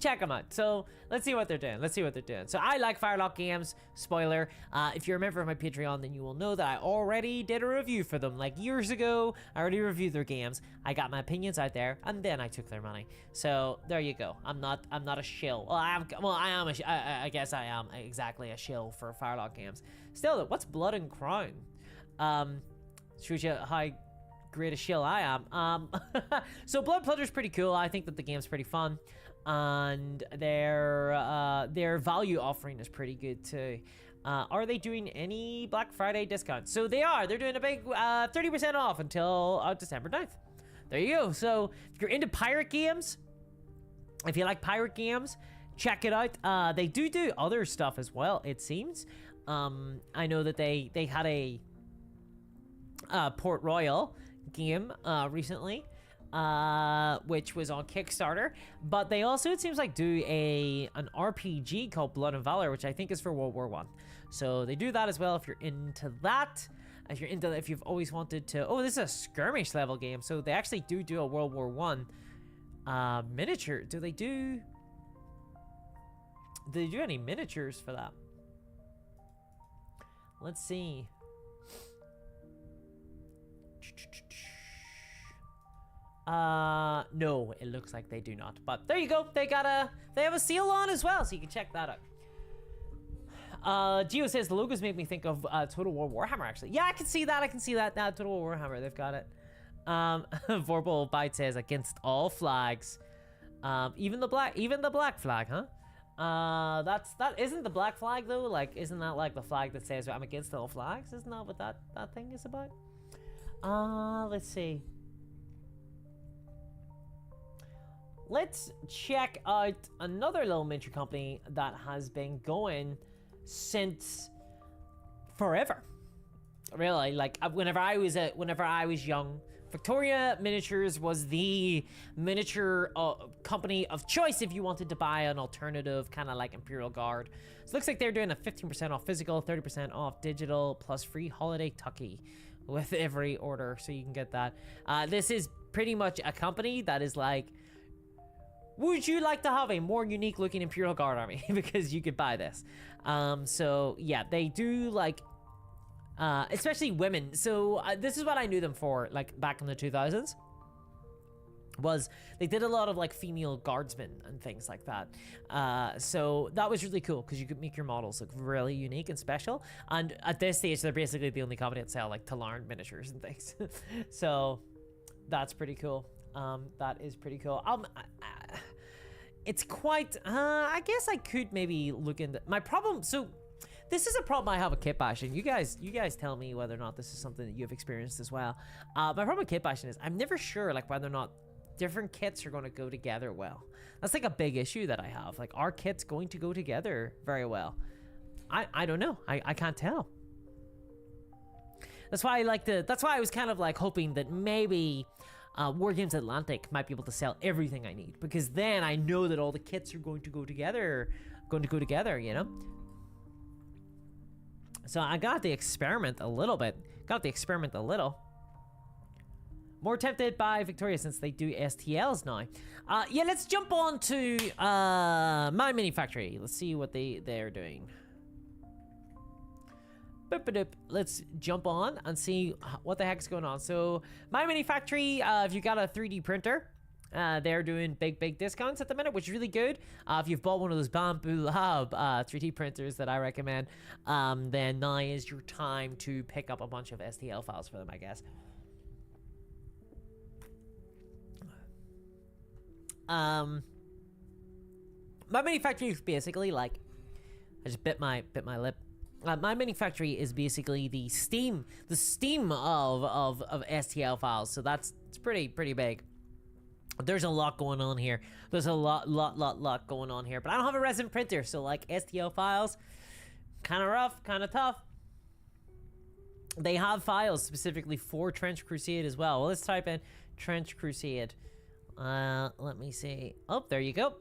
check them out. So let's see what they're doing. So I like Firelock games. Spoiler. If you're a member of my Patreon, then you will know that I already did a review for them like years ago. I already reviewed their games. I got my opinions out there, and then I took their money. So there you go. I'm not a shill. Well, I guess I am exactly a shill for Firelock games. Still, though, what's Blood and Crown? Shows you how great a shill I am. So Blood Plunder's pretty cool. I think that the game's pretty fun, and their value offering is pretty good too. Are they doing any Black Friday discounts? So they are. They're doing a big 30% off until December 9th. There you go. So if you're into pirate games, if you like pirate games, check it out. They do other stuff as well, it seems. I know that they had a Port Royal game recently, which was on Kickstarter, but they also, it seems like, do an RPG called Blood and Valor, which I think is for World War I. So they do that as well if you're into that. If you've always wanted to, oh, this is a skirmish level game, so they actually do a World War I miniature. Do they do any miniatures for that? Let's see. No, it looks like they do not. But there you go. They have a seal on as well, so you can check that out. Gio says the logos make me think of Total War Warhammer. Actually, yeah, I can see that. Now Total War Warhammer, they've got it. Vorpal Byte says against all flags, even the black flag, huh? That isn't the black flag though. Like, isn't that like the flag that says I'm against all flags? Isn't that what that thing is about? Let's see. Let's check out another little miniature company that has been going since forever. Really, like whenever I was young, Victoria Miniatures was the miniature company of choice if you wanted to buy an alternative, kind of like Imperial Guard. So it looks like they're doing a 15% off physical, 30% off digital, plus free holiday tucky with every order, so you can get that. This is pretty much a company that is like, would you like to have a more unique looking Imperial Guard army? Because you could buy this. So yeah, they do like, especially women. So this is what I knew them for, like back in the 2000s. Was they did a lot of like female guardsmen and things like that. So that was really cool because you could make your models look really unique and special. And at this stage, they're basically the only company that sell like Talarn miniatures and things. So that's pretty cool. That is pretty cool. It's quite, I guess I could maybe look into my problem. So this is a problem I have with kit bashing. You guys tell me whether or not this is something that you've experienced as well. My problem with kit bashing is I'm never sure like whether or not different kits are going to go together well. That's like a big issue that I have. Like, are kits going to go together very well? I don't know. I can't tell. That's why I was kind of like hoping that maybe Wargames Atlantic might be able to sell everything I need, because then I know that all the kits are going to go together, you know? So I got to experiment a little bit. More tempted by Victoria since they do STLs now. Yeah, let's jump on to My Mini Factory. Let's see what they're doing. Let's jump on and see what the heck's going on. So My Mini Factory, if you got a 3D printer, they're doing big discounts at the minute, which is really good. If you've bought one of those Bamboo Lab 3D printers that I recommend, then now is your time to pick up a bunch of STL files for them, I guess. My Mini Factory is basically like, I just bit my lip. My Mini Factory is basically the Steam of STL files. So it's pretty big. There's a lot going on here. There's a lot going on here. But I don't have a resin printer, so like STL files, kind of rough, kind of tough. They have files specifically for Trench Crusade as well. Well, let's type in Trench Crusade. Let me see. Oh, there you go.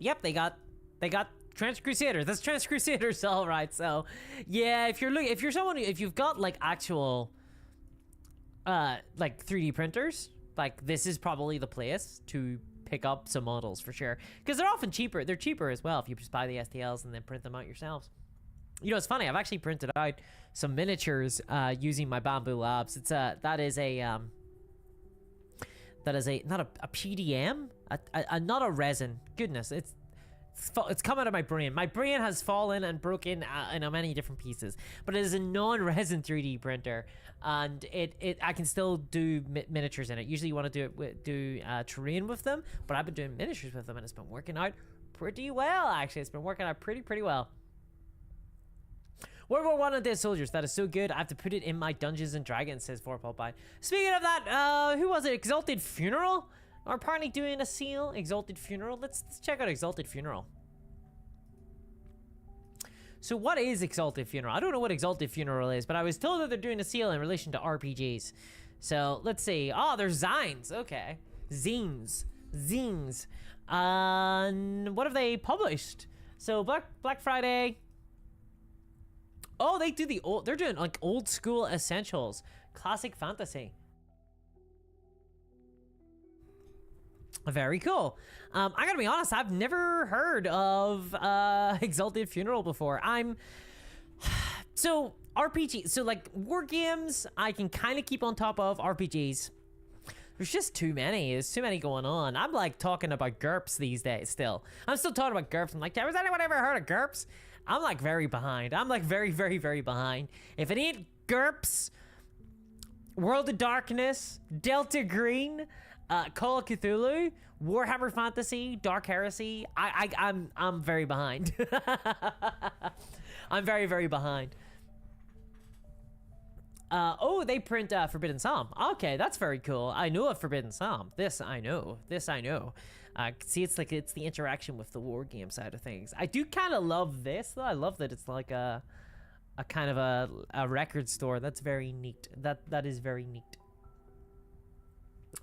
Yep, they got Trench Crusaders. That's Trench Crusaders, all right. So, yeah, if you've got like actual like 3D printers, like this is probably the place to pick up some models for sure, because they're often cheaper. They're cheaper as well if you just buy the STLs and then print them out yourselves. You know, it's funny, I've actually printed out some miniatures using my Bamboo Labs. It's that is not a PDM, not a resin. Goodness, it's come out of my brain. My brain has fallen and broken in many different pieces, but it is a non-resin 3D printer, and I can still do miniatures in it. Usually you want to do terrain with them, but I've been doing miniatures with them and it's been working out pretty well. Actually, it's been working out pretty well. World War I Undead Soldiers, that is so good. I have to put it in my Dungeons and Dragons, says 4.5. Speaking of that, who was it? Exalted Funeral? Are apparently doing a seal. Exalted Funeral. Let's check out Exalted Funeral. So what is Exalted Funeral? I don't know what Exalted Funeral is, but I was told that they're doing a seal in relation to RPGs. So let's see. Oh, there's zines. Okay. Zines. What have they published? So Black Friday. Oh, they do they're doing like old school essentials, classic fantasy. Very cool. I gotta be honest, I've never heard of Exalted Funeral before. So RPG, so like war games, I can kind of keep on top of. RPGs, there's just too many. There's too many going on. I'm like talking about GURPS these days still. I'm still talking about GURPS. I'm like, has anyone ever heard of GURPS? I'm like very behind. I'm like very behind. If it ain't GURPS, World of Darkness, Delta Green, Call of Cthulhu, Warhammer Fantasy, Dark Heresy, I'm very behind. I'm very behind. Oh, they print Forbidden Psalm. Okay, that's very cool. I know of Forbidden Psalm. This I know. See, it's the interaction with the war game side of things. I do kind of love this, though. I love that it's like a kind of a record store. That's very neat. That is very neat.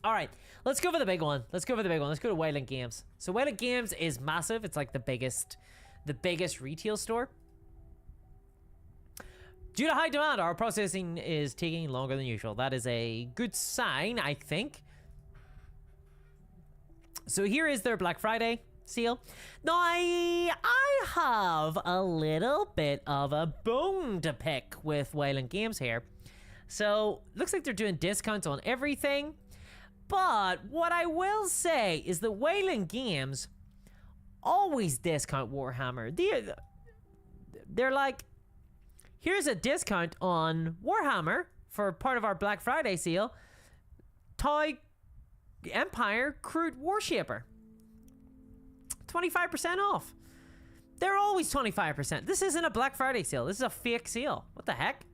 All right, let's go for the big one. Let's go to Wayland Games. So Wayland Games is massive. It's like the biggest retail store. Due to high demand, our processing is taking longer than usual. That is a good sign, I think. So here is their Black Friday seal. Now, I have a little bit of a bone to pick with Wayland Games here. So, looks like they're doing discounts on everything. But what I will say is that Wayland Games always discount Warhammer. They're like, here's a discount on Warhammer for part of our Black Friday seal. Toy Empire Crude Warshaper, 25% off. They're always 25%. This isn't a Black Friday sale. This is a fake sale. What the heck?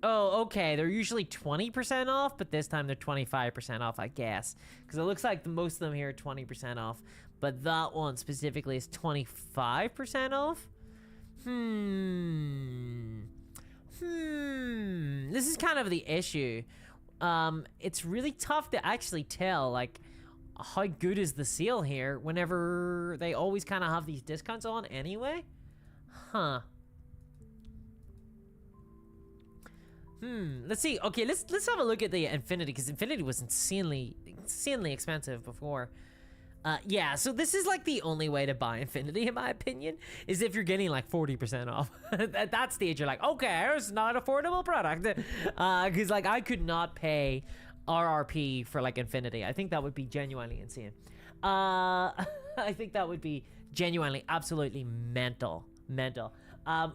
Oh, okay. They're usually 20% off, but this time they're 25% off, I guess. Because it looks like most of them here are 20% off. But that one specifically is 25% off? This is kind of the issue. It's really tough to actually tell, like, how good is the sale here whenever they always kind of have these discounts on anyway? Huh. Let's see. Okay, let's have a look at the Infinity, because Infinity was insanely expensive before. Yeah, so this is like the only way to buy Infinity, in my opinion, is if you're getting like 40% off. At that stage, you're like, okay, it's not an affordable product. Because like I could not pay RRP for like Infinity. I think that would be genuinely insane. I think that would be genuinely absolutely mental.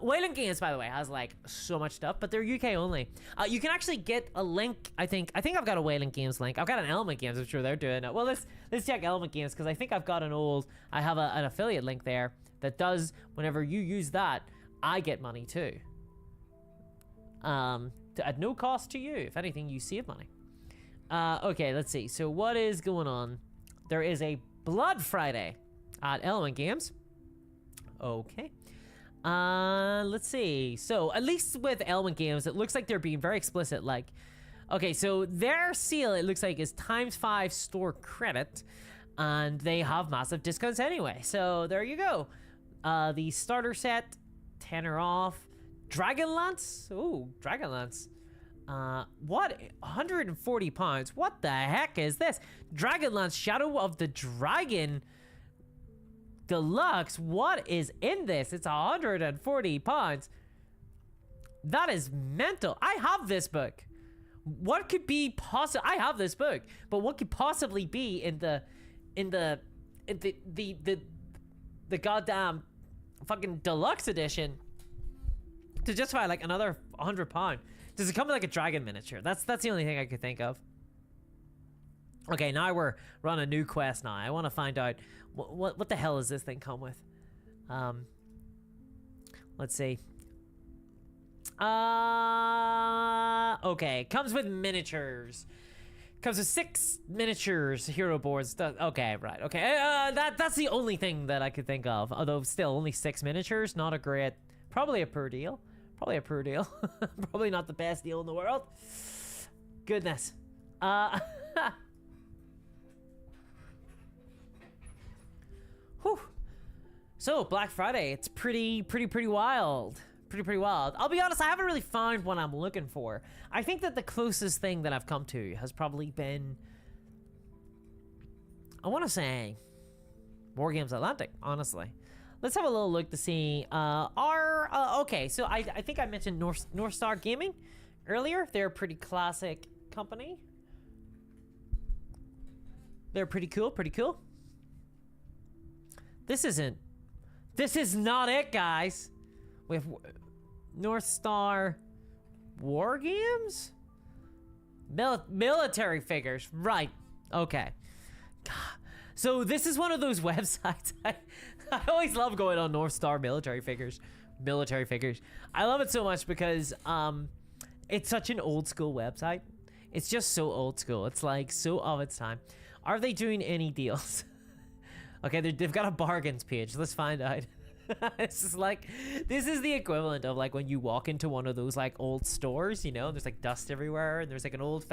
Wayland Games, by the way, has like so much stuff, but they're UK only. You can actually get a link. I think I've got a Wayland Games link. I've got an Element Games. I'm sure they're doing it. Well, let's check Element Games, because I think I've got I have an affiliate link there that does, whenever you use that, I get money too. At no cost to you. If anything, you save money. Okay, let's see. So what is going on? There is a Blood Friday at Element Games. Okay. Let's see. So at least with Element Games, it looks like they're being very explicit. Like, okay, so their seal, it looks like, is ×5 store credit, and they have massive discounts anyway. So there you go. The starter set, 10 off. Dragonlance. Ooh, Dragonlance. What? 140 pounds? What the heck is this? Dragonlance Shadow of the Dragon Deluxe. What is in this? It's 140 pounds. That is mental. I have this book. What could be possible? I have this book, but what could possibly be in the goddamn fucking deluxe edition to justify like another 100 pound? Does it come with like a dragon miniature? That's the only thing I could think of. Okay, now we're on a new quest now. I want to find out what the hell does this thing come with? Let's see. Okay, comes with miniatures. Comes with 6 miniatures, hero boards. Okay, right. Okay, that's the only thing that I could think of. Although still only 6 miniatures, not a great. Probably a poor deal. Probably a poor deal. Probably not the best deal in the world. Goodness. Whew. So Black Friday, it's pretty wild. Pretty wild. I'll be honest, I haven't really found what I'm looking for. I think that the closest thing that I've come to has probably been, I want to say, Wargames Atlantic, honestly. Let's have a little look to see okay, so I think I mentioned Northstar Gaming earlier. They're a pretty classic company. They're pretty cool. This is not it, guys. We have Northstar Wargames? Military figures, right. Okay. God. So this is one of those websites. I always love going on Northstar military figures. I love it so much because it's such an old school website. It's just so old school. It's like so of its time. Are they doing any deals? Okay, they've got a bargains page. Let's find out. It's just like, this is the equivalent of like when you walk into one of those like old stores, you know, there's like dust everywhere, and there's like an old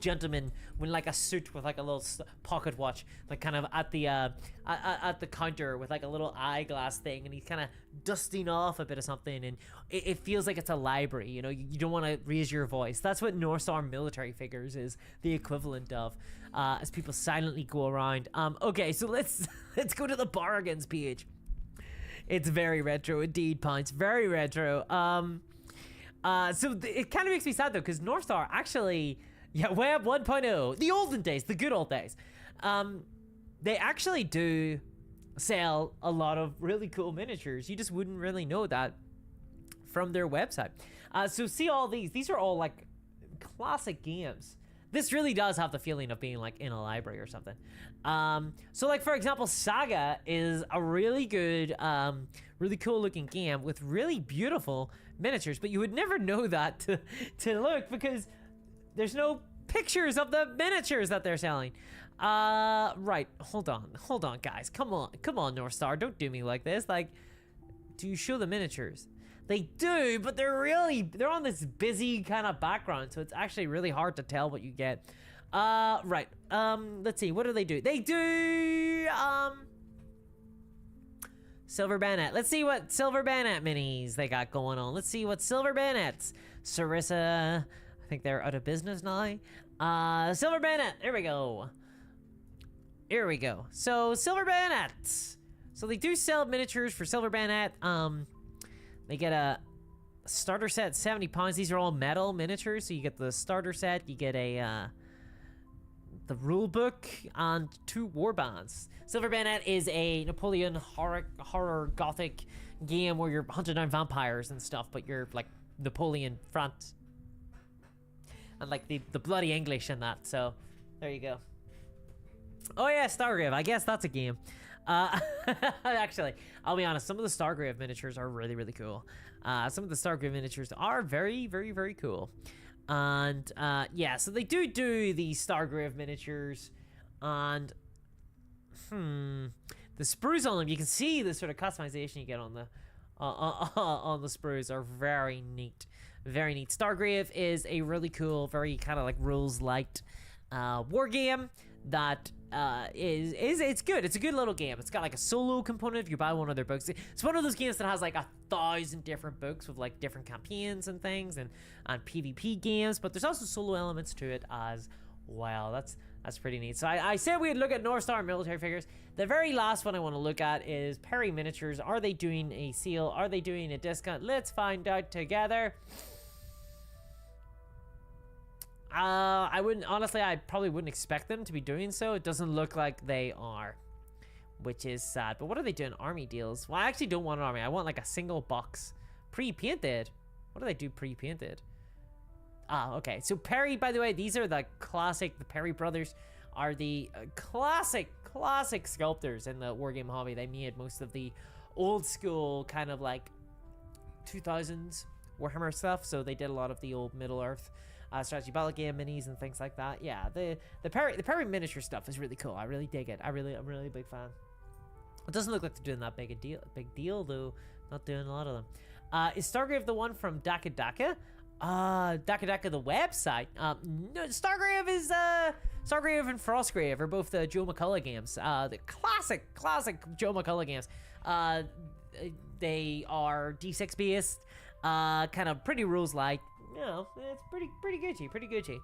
gentleman with like a suit with like a little pocket watch, like kind of at the counter with like a little eyeglass thing, and he's kind of dusting off a bit of something, and it feels like it's a library, you know, you don't want to raise your voice. That's what Northstar military figures is the equivalent of, as people silently go around. Okay, so let's go to the bargains page. It's very retro indeed, Pints. Very retro. So it kind of makes me sad though, because Northstar actually, yeah, Web 1.0, the olden days, the good old days. They actually do sell a lot of really cool miniatures. You just wouldn't really know that from their website. So see all these are all like classic games. This really does have the feeling of being like in a library or something. So like, for example, Saga is a really good, really cool looking game with really beautiful miniatures, but you would never know that to look because there's no pictures of the miniatures that they're selling. Right, hold on guys, come on Northstar, don't do me like this. Like, do you show the miniatures? They do, but they're on this busy kind of background, so it's actually really hard to tell what you get. Right, let's see, what do? They do, Silver Bayonet. Let's see what Silver Bayonet minis they got going on. Let's see what Silver Bayonets. Sarissa, I think they're out of business now. Silver Bayonet, here we go. So, Silver Bayonet. So they do sell miniatures for Silver Bayonet. They get a starter set, 70 pounds. These are all metal miniatures. So you get the starter set, you get a the rule book, and 2 war bands. Silver Bayonet is a Napoleon horror gothic game where you're hunting down vampires and stuff, but you're like Napoleon front. And like the bloody English in that. So there you go. Oh yeah, Stargrave. I guess that's a game. Actually, I'll be honest, some of the Stargrave miniatures are really cool. Some of the Stargrave miniatures are very cool. And yeah, so they do the Stargrave miniatures, and the sprues on them, you can see the sort of customization you get on the sprues are very neat. Stargrave is a really cool, very kind of like rules light war game that it's good. It's a good little game. It's got like a solo component if you buy one of their books. It's one of those games that has like 1,000 different books with like different campaigns and things and PvP games, but there's also solo elements to it as well. That's pretty neat. So I said we'd look at Northstar military figures. The very last one I want to look at is Perry Miniatures. Are they doing a seal? Are they doing a discount? Let's find out together. I probably wouldn't expect them to be doing so. It doesn't look like they are, which is sad. But what are they doing? Army deals. Well, I actually don't want an army. I want like a single box pre-painted. What do they do pre-painted? Okay. So Perry, by the way, these are the Perry brothers are the classic sculptors in the wargame hobby. They made most of the old school kind of like 2000s Warhammer stuff. So they did a lot of the old Middle Earth strategy battle game minis and things like that. Yeah, the Perry miniature stuff is really cool. I really dig it. I'm really a big fan. It doesn't look like they're doing that big deal though. Not doing a lot of them. Is Stargrave the one from Daka Daka? Daka Daka the website. No, Stargrave is Stargrave and Frostgrave are both the Joe McCullough games. The classic Joe McCullough games. They are D6 based. Kind of pretty rules like. You know, it's pretty Gucci.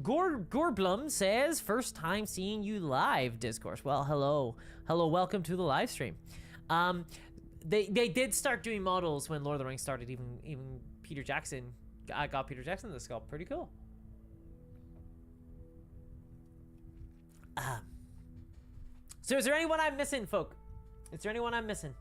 Gorblum says, first time seeing you live, Discourse. Well, hello, welcome to the live stream. They did start doing models when Lord of the Rings started. Even Peter Jackson, I got Peter Jackson the sculpt. Pretty cool. So is there anyone I'm missing, folk? Is there anyone I'm missing?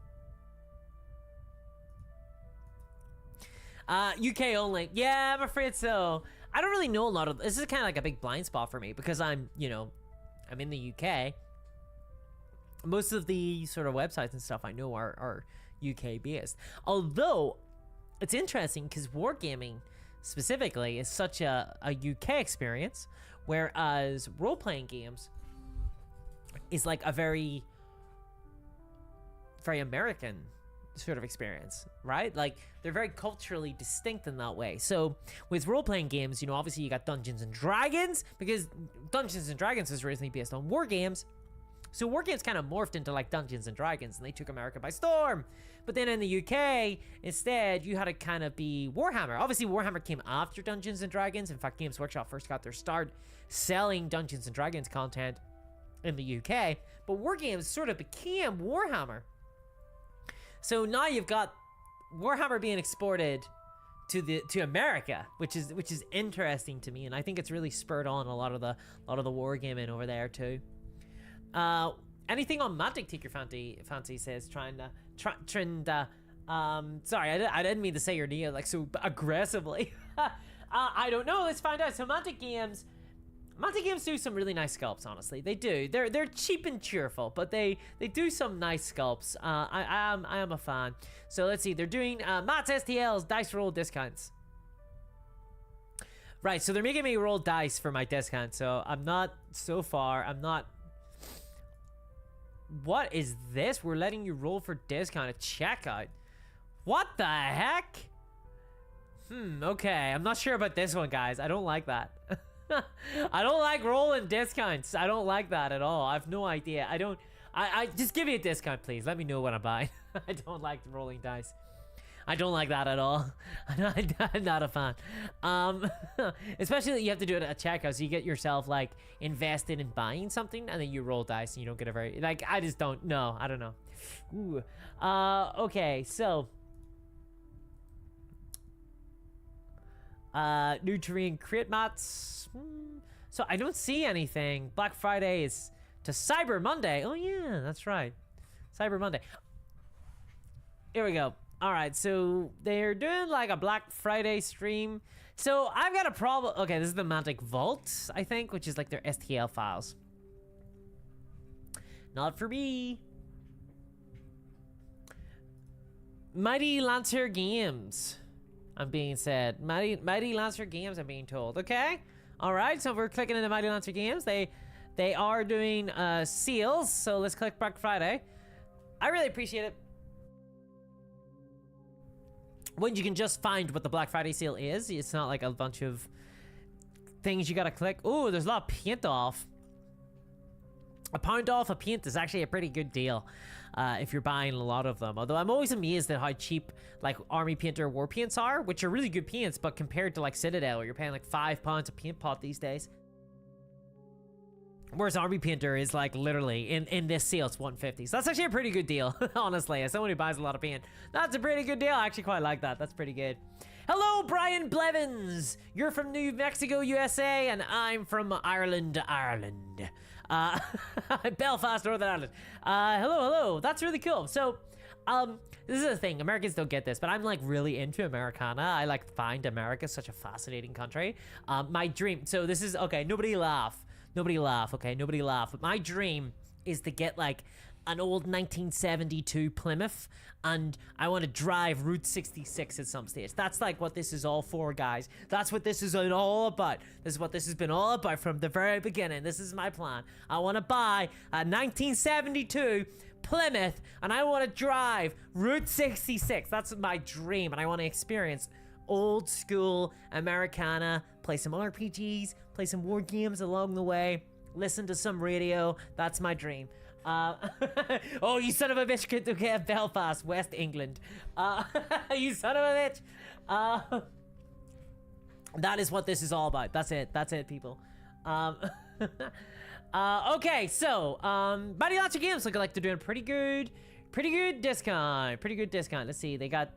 UK only. Yeah, I'm afraid so. I don't really know a lot of this. Is kind of like a big blind spot for me because I'm in the UK. Most of the sort of websites and stuff I know are UK based. Although it's interesting because wargaming specifically is such a UK experience, whereas role-playing games is like a very American sort of experience, right? Like they're very culturally distinct in that way. So with role-playing games, obviously you got Dungeons and Dragons because Dungeons and Dragons is originally based on war games. So war games kind of morphed into like Dungeons and Dragons and they took America by storm. But then in the UK, instead, you had to kind of be Warhammer. Obviously Warhammer came after Dungeons and Dragons. In fact, Games Workshop first got their start selling Dungeons and Dragons content in the UK. But war games sort of became Warhammer. So now you've got Warhammer being exported to America, which is interesting to me, and I think it's really spurred on a lot of the wargaming over there too. Anything on Magic take your fancy says trend. Sorry, I didn't mean to say your name like so aggressively. I don't know. Let's find out. So Magic Games do some really nice sculpts, honestly. They do. They're cheap and cheerful, but they do some nice sculpts. I am a fan. So let's see. They're doing Matt's STL's dice roll discounts. Right, so they're making me roll dice for my discount. So I'm not What is this? We're letting you roll for discount at checkout. What the heck? Okay. I'm not sure about this one, guys. I don't like that. I don't like rolling discounts. I don't like that at all. I have no idea. I just give me a discount, please. Let me know what I'm buying. I don't like rolling dice. I don't like that at all. I'm not a fan. Especially you have to do it at checkout, so you get yourself like invested in buying something, and then you roll dice, and you don't get a very like. I just don't know. I don't know. Ooh. Okay, so. Nutrient crit mats. So I don't see anything. Black Friday is to Cyber Monday. Oh yeah, that's right. Cyber Monday. Here we go. All right, so they're doing like a Black Friday stream. So I've got a problem. Okay, this is the Mantic Vault, I think, which is like their STL files. Not for me. Mighty Lancer Games, I'm being said. Mighty Lancer Games, I'm being told. Okay. All right, so we're clicking into Mighty Lancer Games. They are doing seals, so let's click Black Friday. I really appreciate it when you can just find what the Black Friday sale is. It's not like a bunch of things you gotta click. Oh, there's a lot of paint off. A pound off a paint is actually a pretty good deal if you're buying a lot of them. Although I'm always amazed at how cheap like army paint or war paints are, which are really good paints, but compared to like Citadel, where you're paying like £5 a paint pot these days. Whereas army painter is like literally in this sale it's 150. So that's actually a pretty good deal, honestly. As someone who buys a lot of paint, that's a pretty good deal. I actually quite like that. That's pretty good. Hello, Brian Blevins. You're from New Mexico, USA, and I'm from Ireland, Ireland. Belfast, Northern Ireland. Hello. That's really cool. So, this is the thing. Americans don't get this, but I'm like really into Americana. I like find America such a fascinating country. My dream. So this is okay. Nobody laugh. Okay, nobody laugh. But my dream is to get like an old 1972 Plymouth, and I want to drive Route 66 at some stage. That's like what this is all for, guys. That's what this is all about. This is what this has been all about from the very beginning. This is my plan. I want to buy a 1972 Plymouth, and I want to drive Route 66. That's my dream, and I want to experience old school Americana, play some RPGs, play some war games along the way, listen to some radio. That's my dream. Oh, you son of a bitch, could get Belfast, West England. You son of a bitch. That is what this is all about. That's it, people. Okay, so, Buddy Lots of Games look like they're doing pretty good discount. Let's see, they got,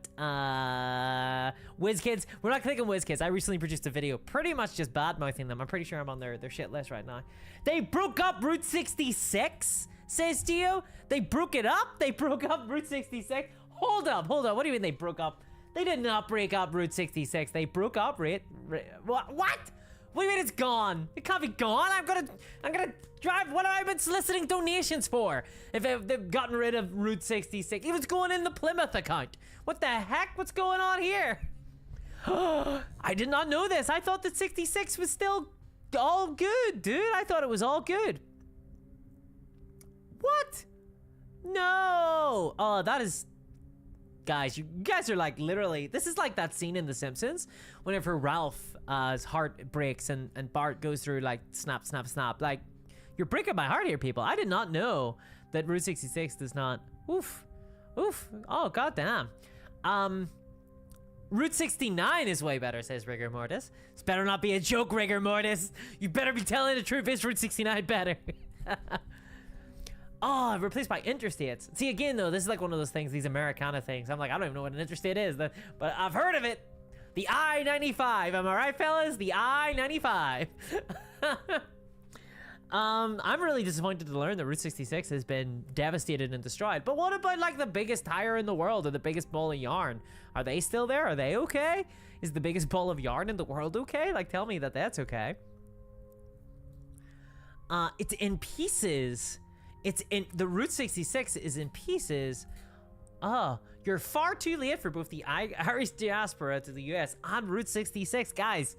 WizKids. We're not clicking WizKids. I recently produced a video pretty much just bad-mouthing them. I'm pretty sure I'm on their shit list right now. They broke up Route 66, says Gio. They broke it up? They broke up Route 66? Hold up. What do you mean they broke up? They did not break up Route 66. They broke up what? What do you mean it's gone? It can't be gone. I'm gonna drive. What have I been soliciting donations for? If they've gotten rid of Route 66, it was going in the Plymouth account. What the heck? What's going on here? I did not know this. I thought that 66 was still all good, dude. I thought it was all good. What? No. Oh, that is... Guys, you guys are like literally... This is like that scene in The Simpsons whenever Ralph's heart breaks and Bart goes through like snap, snap, snap. Like, you're breaking my heart here, people. I did not know that Route 66 does not... Oof. Oh, goddamn. Route 69 is way better, says Rigor Mortis. This better not be a joke, Rigor Mortis. You better be telling the truth. Is Route 69 better? Oh, replaced by interstates. See, again, though, this is like one of those things, these Americana things. I'm like, I don't even know what an interstate is, but I've heard of it. The I-95. Am I right, fellas? The I-95. I'm really disappointed to learn that Route 66 has been devastated and destroyed. But what about, like, the biggest tire in the world or the biggest ball of yarn? Are they still there? Are they okay? Is the biggest ball of yarn in the world okay? Like, tell me that that's okay. It's in pieces. The Route 66 is in pieces. Oh, you're far too late for both the Irish diaspora to the US and Route 66. Guys,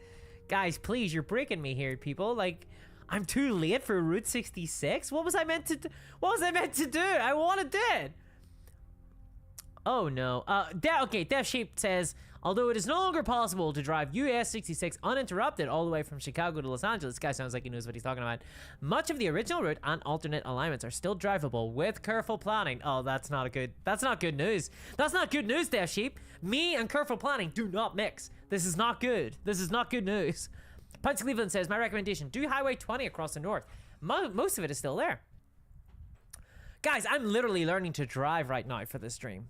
please, you're breaking me here, people. Like, I'm too late for Route 66? What was I meant to do? I wanted it. Oh, no. Okay, Death Sheep says, although it is no longer possible to drive US 66 uninterrupted all the way from Chicago to Los Angeles, this guy sounds like he knows what he's talking about. Much of the original route and alternate alignments are still drivable with careful planning. Oh, that's not good news. That's not good news, Death Sheep. Me and careful planning do not mix. This is not good. This is not good news. Punch Cleveland says, my recommendation, do Highway 20 across the north. Most of it is still there. Guys, I'm literally learning to drive right now for this stream.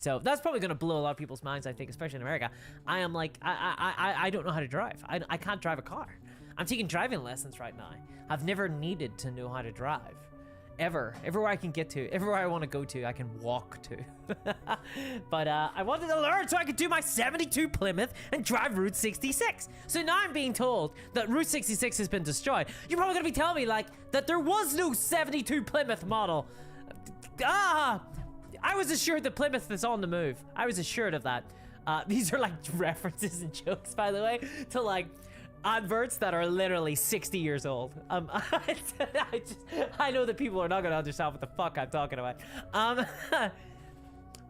So that's probably going to blow a lot of people's minds, I think, especially in America. I am like, I don't know how to drive. I can't drive a car. I'm taking driving lessons right now. I've never needed to know how to drive. Ever. Everywhere I can get to, everywhere I want to go to, I can walk to. But I wanted to learn so I could do my 72 Plymouth and drive Route 66. So now I'm being told that Route 66 has been destroyed. You're probably going to be telling me, like, that there was no 72 Plymouth model. I was assured that Plymouth is on the move. I was assured of that. These are like references and jokes, by the way, to like adverts that are literally 60 years old. I know that people are not gonna understand what the fuck I'm talking about.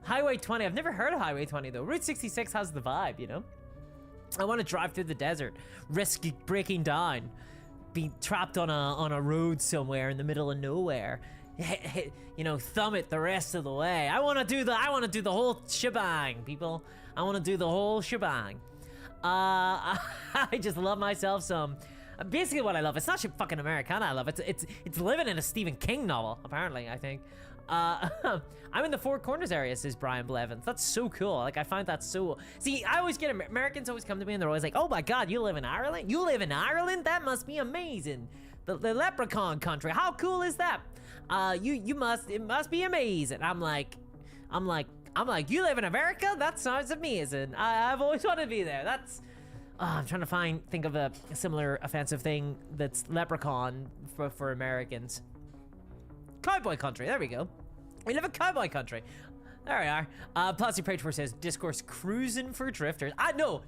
Highway 20, I've never heard of Highway 20 though. Route 66 has the vibe, you know? I want to drive through the desert, risk breaking down, be trapped on a road somewhere in the middle of nowhere. You know, thumb it the rest of the way. I want to do the whole shebang, people. I want to do the whole shebang. I just love myself some. Basically, what I love, it's not fucking Americana. I love it's living in a Stephen King novel. Apparently, I think. I'm in the Four Corners area, says Brian Blevins. That's so cool. Like, I find that so... See, I always get... Americans always come to me and they're always like, oh my god, you live in Ireland? You live in Ireland? That must be amazing. The leprechaun country. How cool is that? It must be amazing. I'm like, you live in America? That sounds amazing. I've always wanted to be there. That's... I'm trying to think of a similar offensive thing that's leprechaun for Americans. Cowboy country, there we go. We live in cowboy country. There we are. Plastic Page 4 says, Discourse cruising for drifters. No.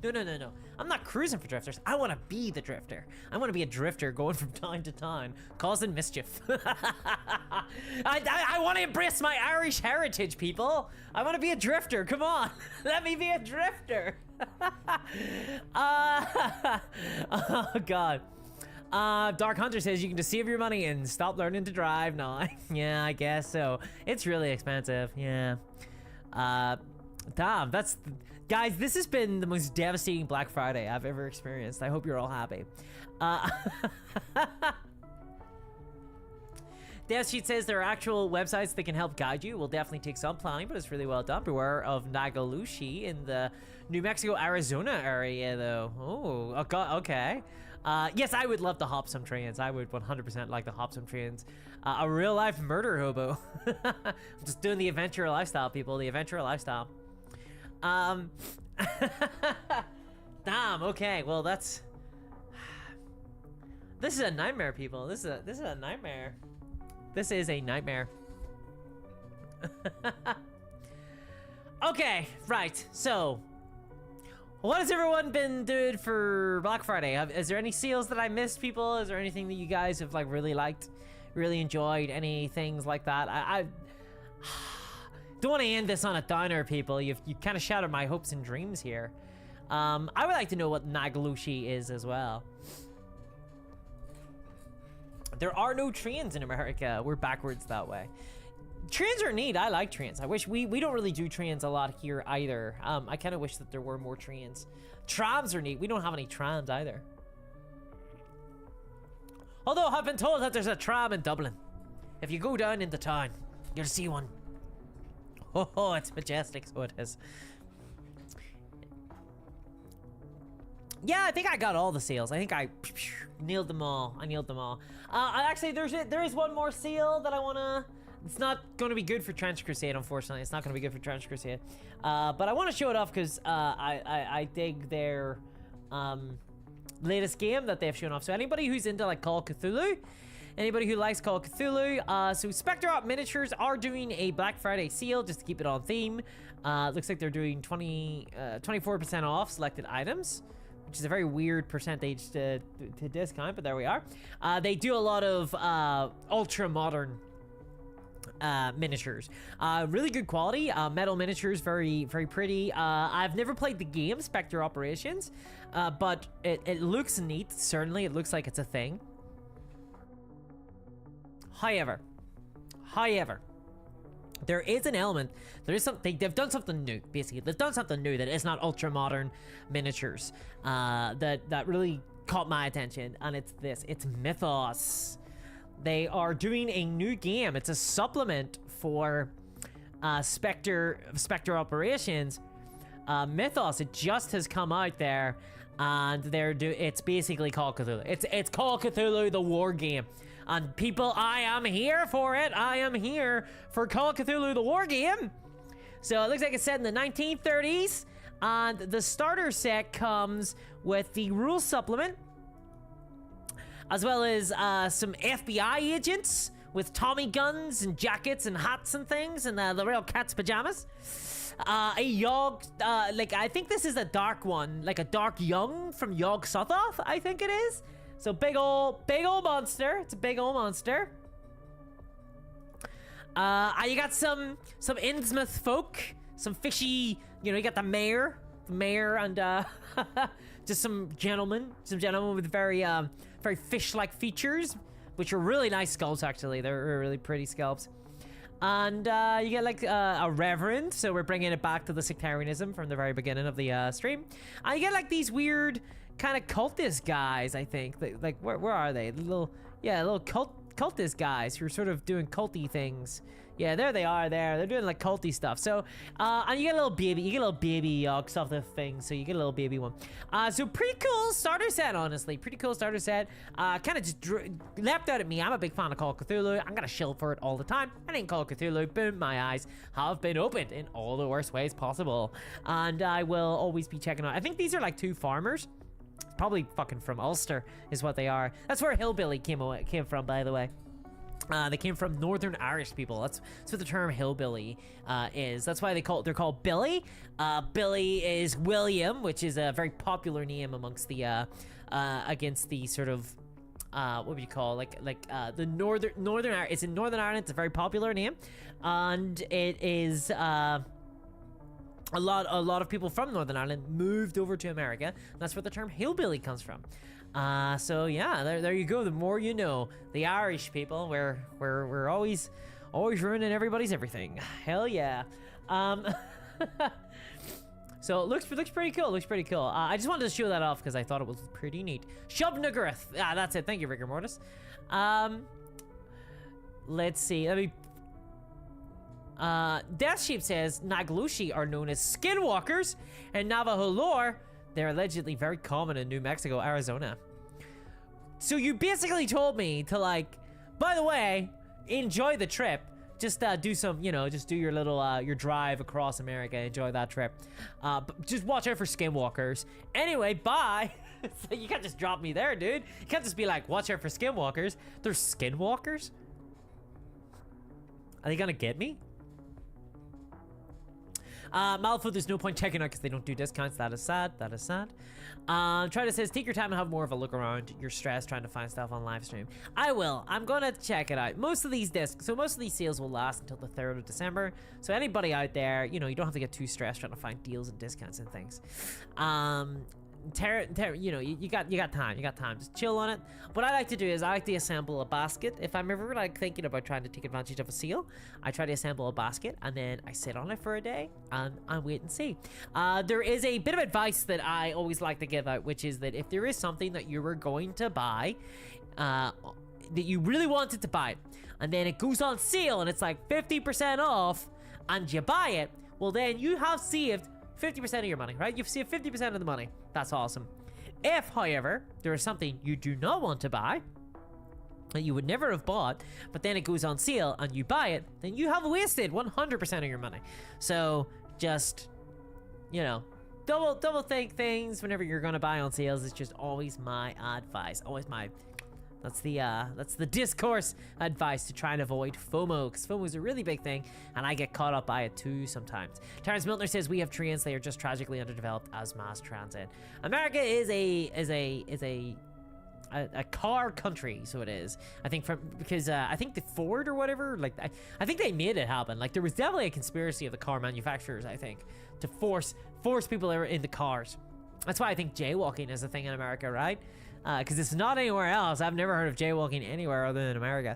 I'm not cruising for drifters. I want to be the drifter. I want to be a drifter going from town to town, causing mischief. I want to embrace my Irish heritage, people. I want to be a drifter. Come on. Let me be a drifter. Oh, God. Dark Hunter says you can just save your money and stop learning to drive. No, yeah, I guess so. It's really expensive. Yeah. Damn, guys, this has been the most devastating Black Friday I've ever experienced. I hope you're all happy. DevSheet says there are actual websites that can help guide you. Will definitely take some planning, but it's really well done. Beware of Nagalushi in the New Mexico, Arizona area, though. Oh, God, okay. Yes, I would love to hop some trains. I would 100% like to hop some trains. A real-life murder hobo. I'm just doing the adventure lifestyle, people. The adventure lifestyle. Damn, okay. Well, that's... This is a nightmare, people. This is a nightmare. This is a nightmare. Okay, right. So... what has everyone been doing for Black Friday? Is there any sales that I missed, people? Is there anything that you guys have like really liked, really enjoyed? Any things like that? I don't want to end this on a downer, people. You kind of shattered my hopes and dreams here. I would like to know what Nagalushi is as well. There are no trains in America. We're backwards that way. Trains are neat. I like trains. I wish we don't really do trains a lot here either. I kind of wish that there were more trains. Trams are neat. We don't have any trams either. Although I've been told that there's a tram in Dublin. If you go down into town, you'll see one. Oh, it's majestic, so it is. Yeah, I think I got all the sales. I think I nailed them all. I nailed them all. Actually, there is one more sale that I wanna... It's not going to be good for Trench Crusade, unfortunately. It's not going to be good for Trench Crusade. But I want to show it off because I dig their latest game that they've shown off. So anybody who's into like Call of Cthulhu, anybody who likes Call of Cthulhu, so Spectre Op Miniatures are doing a Black Friday sale just to keep it on theme. Looks like they're doing 24% off selected items, which is a very weird percentage to discount, but there we are. They do a lot of ultra modern miniatures, really good quality, metal miniatures, very pretty. I've never played the game Spectre Operations, but it looks neat. Certainly it looks like it's a thing. However, there is an element, they've done something new. Basically they've done something new that is not ultra modern miniatures, that really caught my attention, and it's Mythos. They are doing a new game. It's a supplement for Spectre Operations. Mythos, it just has come out there, and it's basically Call of Cthulhu. It's Call of Cthulhu, the war game. And people, I am here for it. I am here for Call of Cthulhu, the war game. So it looks like it's set in the 1930s, and the starter set comes with the rules supplement, as well as some FBI agents with Tommy guns and jackets and hats and things, and the real cat's pajamas. A Yogg, I think this is a dark one, like a dark young from Yogg Sothoth, I think it is. So big old monster. It's a big old monster. You got some Innsmouth folk, some fishy, you got the mayor and just some gentlemen with very very fish-like features, which are really nice sculpts. Actually, they're really pretty sculpts. And you get like a reverend, so we're bringing it back to the sectarianism from the very beginning of the stream. And you get like these weird kind of cultist guys, I think. Like where are they? Little cultist guys who are sort of doing culty things. Yeah, there they are. They're doing like culty stuff. So, and you get a little baby Yogs off the thing. So you get a little baby one. So pretty cool starter set, honestly. Pretty cool starter set. Kind of just leapt out at me. I'm a big fan of Call of Cthulhu. I'm gonna shill for it all the time. I think Call of Cthulhu, boom, my eyes have been opened in all the worst ways possible. And I will always be checking out. I think these are like 2 farmers. Probably fucking from Ulster is what they are. That's where hillbilly came from, by the way. They came from Northern Irish people. That's what the term hillbilly is. That's why they're called Billy. Billy is William, which is a very popular name amongst the against the sort of what would you call the Northern Ireland. It's in Northern Ireland. It's a very popular name, and it is a lot of people from Northern Ireland moved over to America. And that's where the term hillbilly comes from. So yeah, there you go. The more you know. The Irish people, we're always ruining everybody's everything. Hell yeah. So it looks pretty cool. I just wanted to show that off because I thought it was pretty neat. Shubnagurth. That's it. Thank you, Rigor Mortis. Let's see. Death Sheep says Naglushi are known as skinwalkers, and Navajo lore, they're allegedly very common in New Mexico, Arizona. So you basically told me to, like, by the way, enjoy the trip. Just do some, just do your little, your drive across America. Enjoy that trip. But just watch out for skinwalkers. Anyway, bye. So you can't just drop me there, dude. You can't just be like, watch out for skinwalkers. There's skinwalkers? Are they gonna get me? Malfoot, there's no point checking out because they don't do discounts. That is sad. Try to says, take your time and have more of a look around. You're stressed trying to find stuff on live stream. I will. I'm gonna check it out. Most of these sales will last until the 3rd of December. So anybody out there, you don't have to get too stressed trying to find deals and discounts and things. You got time. Just chill on it. What I like to do is I like to assemble a basket. If I'm ever like thinking about trying to take advantage of a sale, I try to assemble a basket and then I sit on it for a day and I wait and see. There is a bit of advice that I always like to give out, which is that if there is something that you were going to buy, that you really wanted to buy, and then it goes on sale and it's like 50% off, and you buy it, well then you have saved 50% of your money, right? You've saved 50% of the money. That's awesome. If, however, there is something you do not want to buy, that you would never have bought, but then it goes on sale and you buy it, then you have wasted 100% of your money. So just, double think things whenever you're gonna buy on sales. It's just always my advice. That's the discourse advice to try and avoid FOMO, because FOMO is a really big thing, and I get caught up by it too sometimes. Terrence Miltner says we have trains; they are just tragically underdeveloped as mass transit. America is a car country, so it is. I think because I think the Ford or whatever, like I think they made it happen. Like there was definitely a conspiracy of the car manufacturers, I think, to force people in the cars. That's why I think jaywalking is a thing in America, right? Because it's not anywhere else. I've never heard of jaywalking anywhere other than America.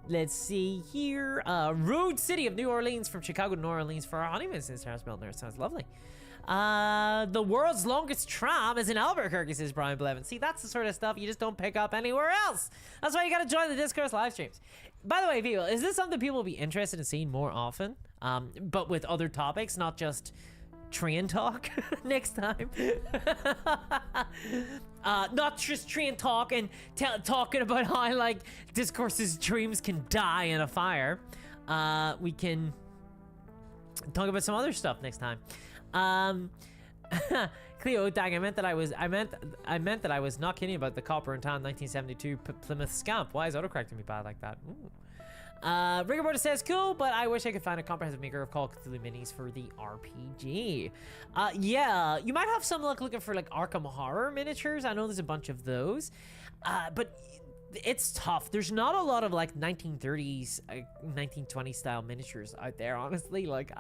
Let's see here. Road City of New Orleans, from Chicago to New Orleans for our honeymoon, says Terrence Miltner. It sounds lovely. The world's longest tram is in Albuquerque, says Brian Blevin. See, that's the sort of stuff you just don't pick up anywhere else. That's why you gotta join the Discourse live streams. By the way, people, is this something people will be interested in seeing more often? But with other topics, not just train talk next time. Not just train talk and talking about how like Discourse's dreams can die in a fire. We can talk about some other stuff next time. Cleo Dag, I meant that I was not kidding about the Copper and Tan 1972 Plymouth Scamp. Why is autocorrecting me bad like that? Ooh. Rigorborda says, cool, but I wish I could find a comprehensive maker of Call of Cthulhu minis for the RPG. Yeah, you might have some luck looking for like Arkham Horror miniatures. I know there's a bunch of those, but it's tough. There's not a lot of like 1930s, 1920s style miniatures out there, honestly. Like,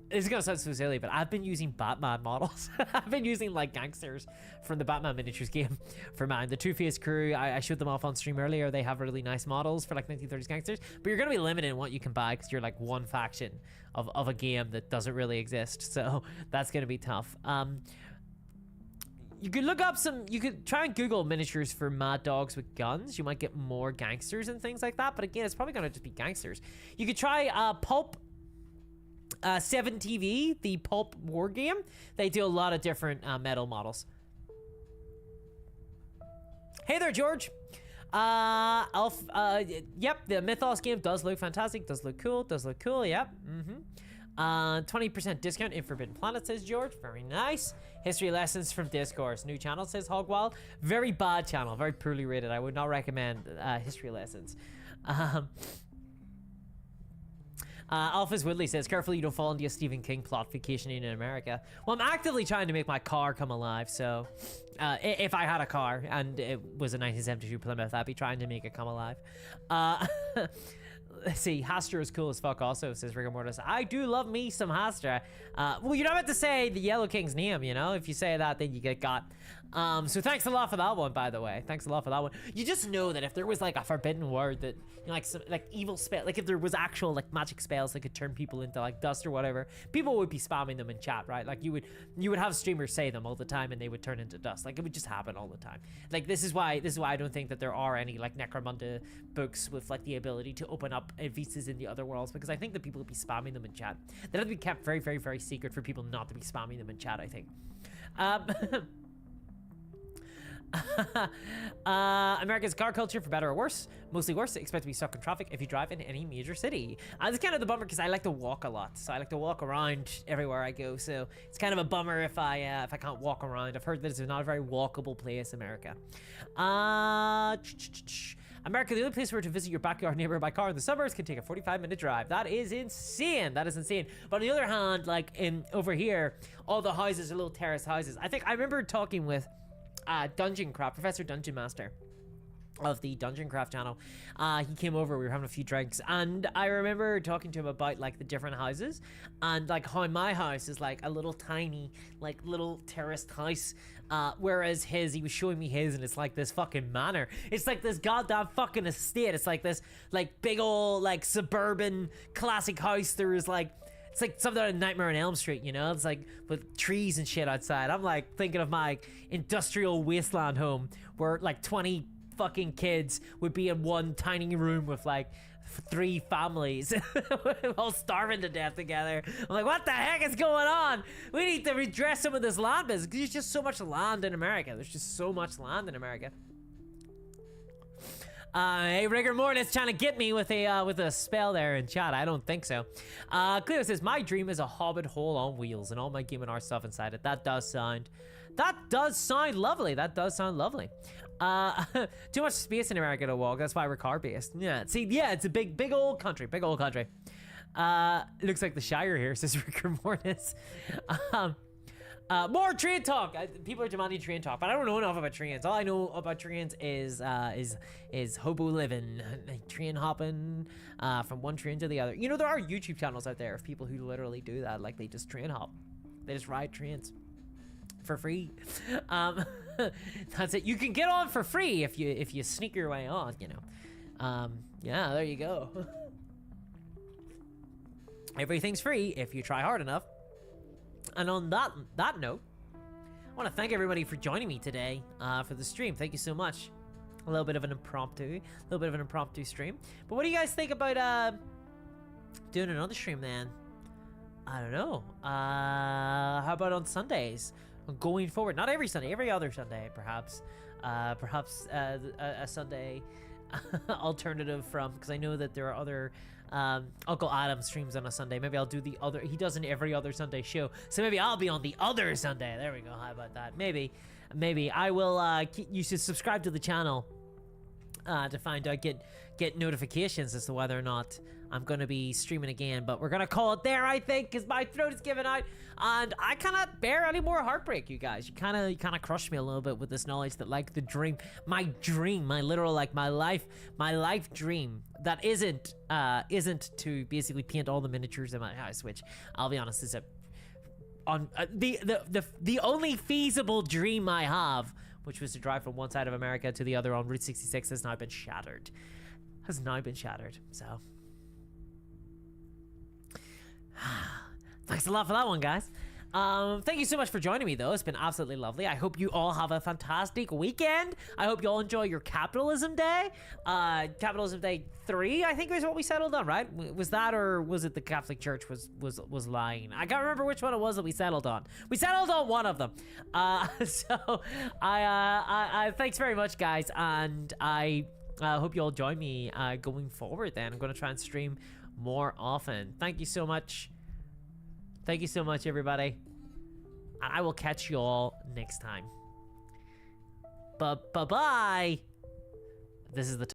This is gonna sound so silly, but I've been using Batman models. I've been using like gangsters from the Batman miniatures game for mine. The Two-Face crew, I showed them off on stream earlier. They have really nice models for like 1930s gangsters, but you're gonna be limited in what you can buy because you're like one faction of a game that doesn't really exist. So that's gonna be tough. You could look up you could try and Google miniatures for mad dogs with guns. You might get more gangsters and things like that, but again, it's probably gonna just be gangsters. You could try Pulp 7TV, the Pulp war game. They do a lot of different metal models. Hey there, George. Yep, the Mythos game does look fantastic, does look cool, yep. 20% discount in Forbidden Planet, says George. Very nice. History lessons from Discourse. New channel, says Hogwild. Very bad channel, very poorly rated. I would not recommend history lessons. Alphys Woodley says, careful you don't fall into a Stephen King plot, vacationing in America. Well, I'm actively trying to make my car come alive, so if I had a car and it was a 1972 Plymouth, I'd be trying to make it come alive. Let's see, Hastra is cool as fuck also, says Rigor Mortis. I do love me some Hastra. Well, you're not meant to say the Yellow King's name, you know? If you say that, then you get got. So thanks a lot for that one, by the way. Thanks a lot for that one. You just know that if there was like a forbidden word that, you know, like some like evil spell, like if there was actual like magic spells that could turn people into like dust or whatever, people would be spamming them in chat, right? Like you would have streamers say them all the time and they would turn into dust. Like it would just happen all the time. Like this is why I don't think that there are any like Necromunda books with like the ability to open up vistas in the other worlds, because I think that people would be spamming them in chat. That would be kept very, very, very secret for people not to be spamming them in chat, I think. America's car culture, for better or worse, mostly worse. Expect to be stuck in traffic if you drive in any major city. It's kind of the bummer because I like to walk a lot, so I like to walk around everywhere I go. So it's kind of a bummer if I can't walk around. I've heard that it's not a very walkable place, America. America, the only place where to visit your backyard neighbor by car in the suburbs can take a 45-minute drive. That is insane. That is insane. But on the other hand, like over here, all the houses are little terrace houses. I remember talking with Dungeon Craft, Professor Dungeon Master of the Dungeon Craft channel. He came over, we were having a few drinks, and I remember talking to him about like the different houses and like how my house is like a little tiny, like little terraced house, whereas he was showing me his and it's like this fucking manor. It's like this goddamn fucking estate. It's like this like big old like suburban classic house. There's like, it's like something out of Nightmare on Elm Street, you know? It's like with trees and shit outside. I'm like thinking of my industrial wasteland home where like 20 fucking kids would be in one tiny room with like 3 families all starving to death together. I'm like, what the heck is going on? We need to redress some of this land business because there's just so much land in America. There's just so much land in America. Hey, Rigor Mortis trying to get me with a spell there in chat. I don't think so. Cleo says, my dream is a hobbit hole on wheels and all my Game & Art stuff inside it. That does sound lovely. That does sound lovely. Too much space in America to walk. That's why we're car based. Yeah, see, yeah, it's a big old country. Big old country. Looks like the Shire here, says Rigor Mortis. More train talk. People are demanding train talk, but I don't know enough about trains. All I know about trains is hobo living, like train hopping from one train to the other. You know, there are YouTube channels out there of people who literally do that. Like they just train hop. They just ride trains for free. That's it. You can get on for free if you sneak your way on. You know. Yeah, there you go. Everything's free if you try hard enough. And on that note, I want to thank everybody for joining me today for the stream. Thank you so much. A little bit of an impromptu stream. But what do you guys think about doing another stream, then? I don't know. How about on Sundays? Going forward, not every Sunday, every other Sunday, perhaps. Perhaps a Sunday alternative from, because I know that there are other Uncle Adam streams on a Sunday. Maybe I'll do the other. He does an every other Sunday show, so maybe I'll be on the other Sunday. There we go. How about that? Maybe I will. You should subscribe to the channel to find out, get notifications as to whether or not I'm gonna be streaming again. But we're gonna call it there, I think, because my throat is giving out, and I cannot bear any more heartbreak, you guys. You kind of crushed me a little bit with this knowledge that, like, my literal, like, my life dream that isn't to basically paint all the miniatures in my house, which I'll be honest is the only feasible dream I have, which was to drive from one side of America to the other on Route 66, has now been shattered. So thanks a lot for that one, guys. Thank you so much for joining me, though. It's been absolutely lovely. I hope you all have a fantastic weekend. I hope you all enjoy your Capitalism Day. Capitalism Day 3, I think, is what we settled on, right? Was that, or was it the Catholic Church was lying? I can't remember which one it was that we settled on. We settled on one of them. So I thanks very much, guys, and I hope you all join me going forward. Then I'm going to try and stream more often. Thank you so much. Thank you so much, everybody. And I will catch you all next time. Bye-bye. This is the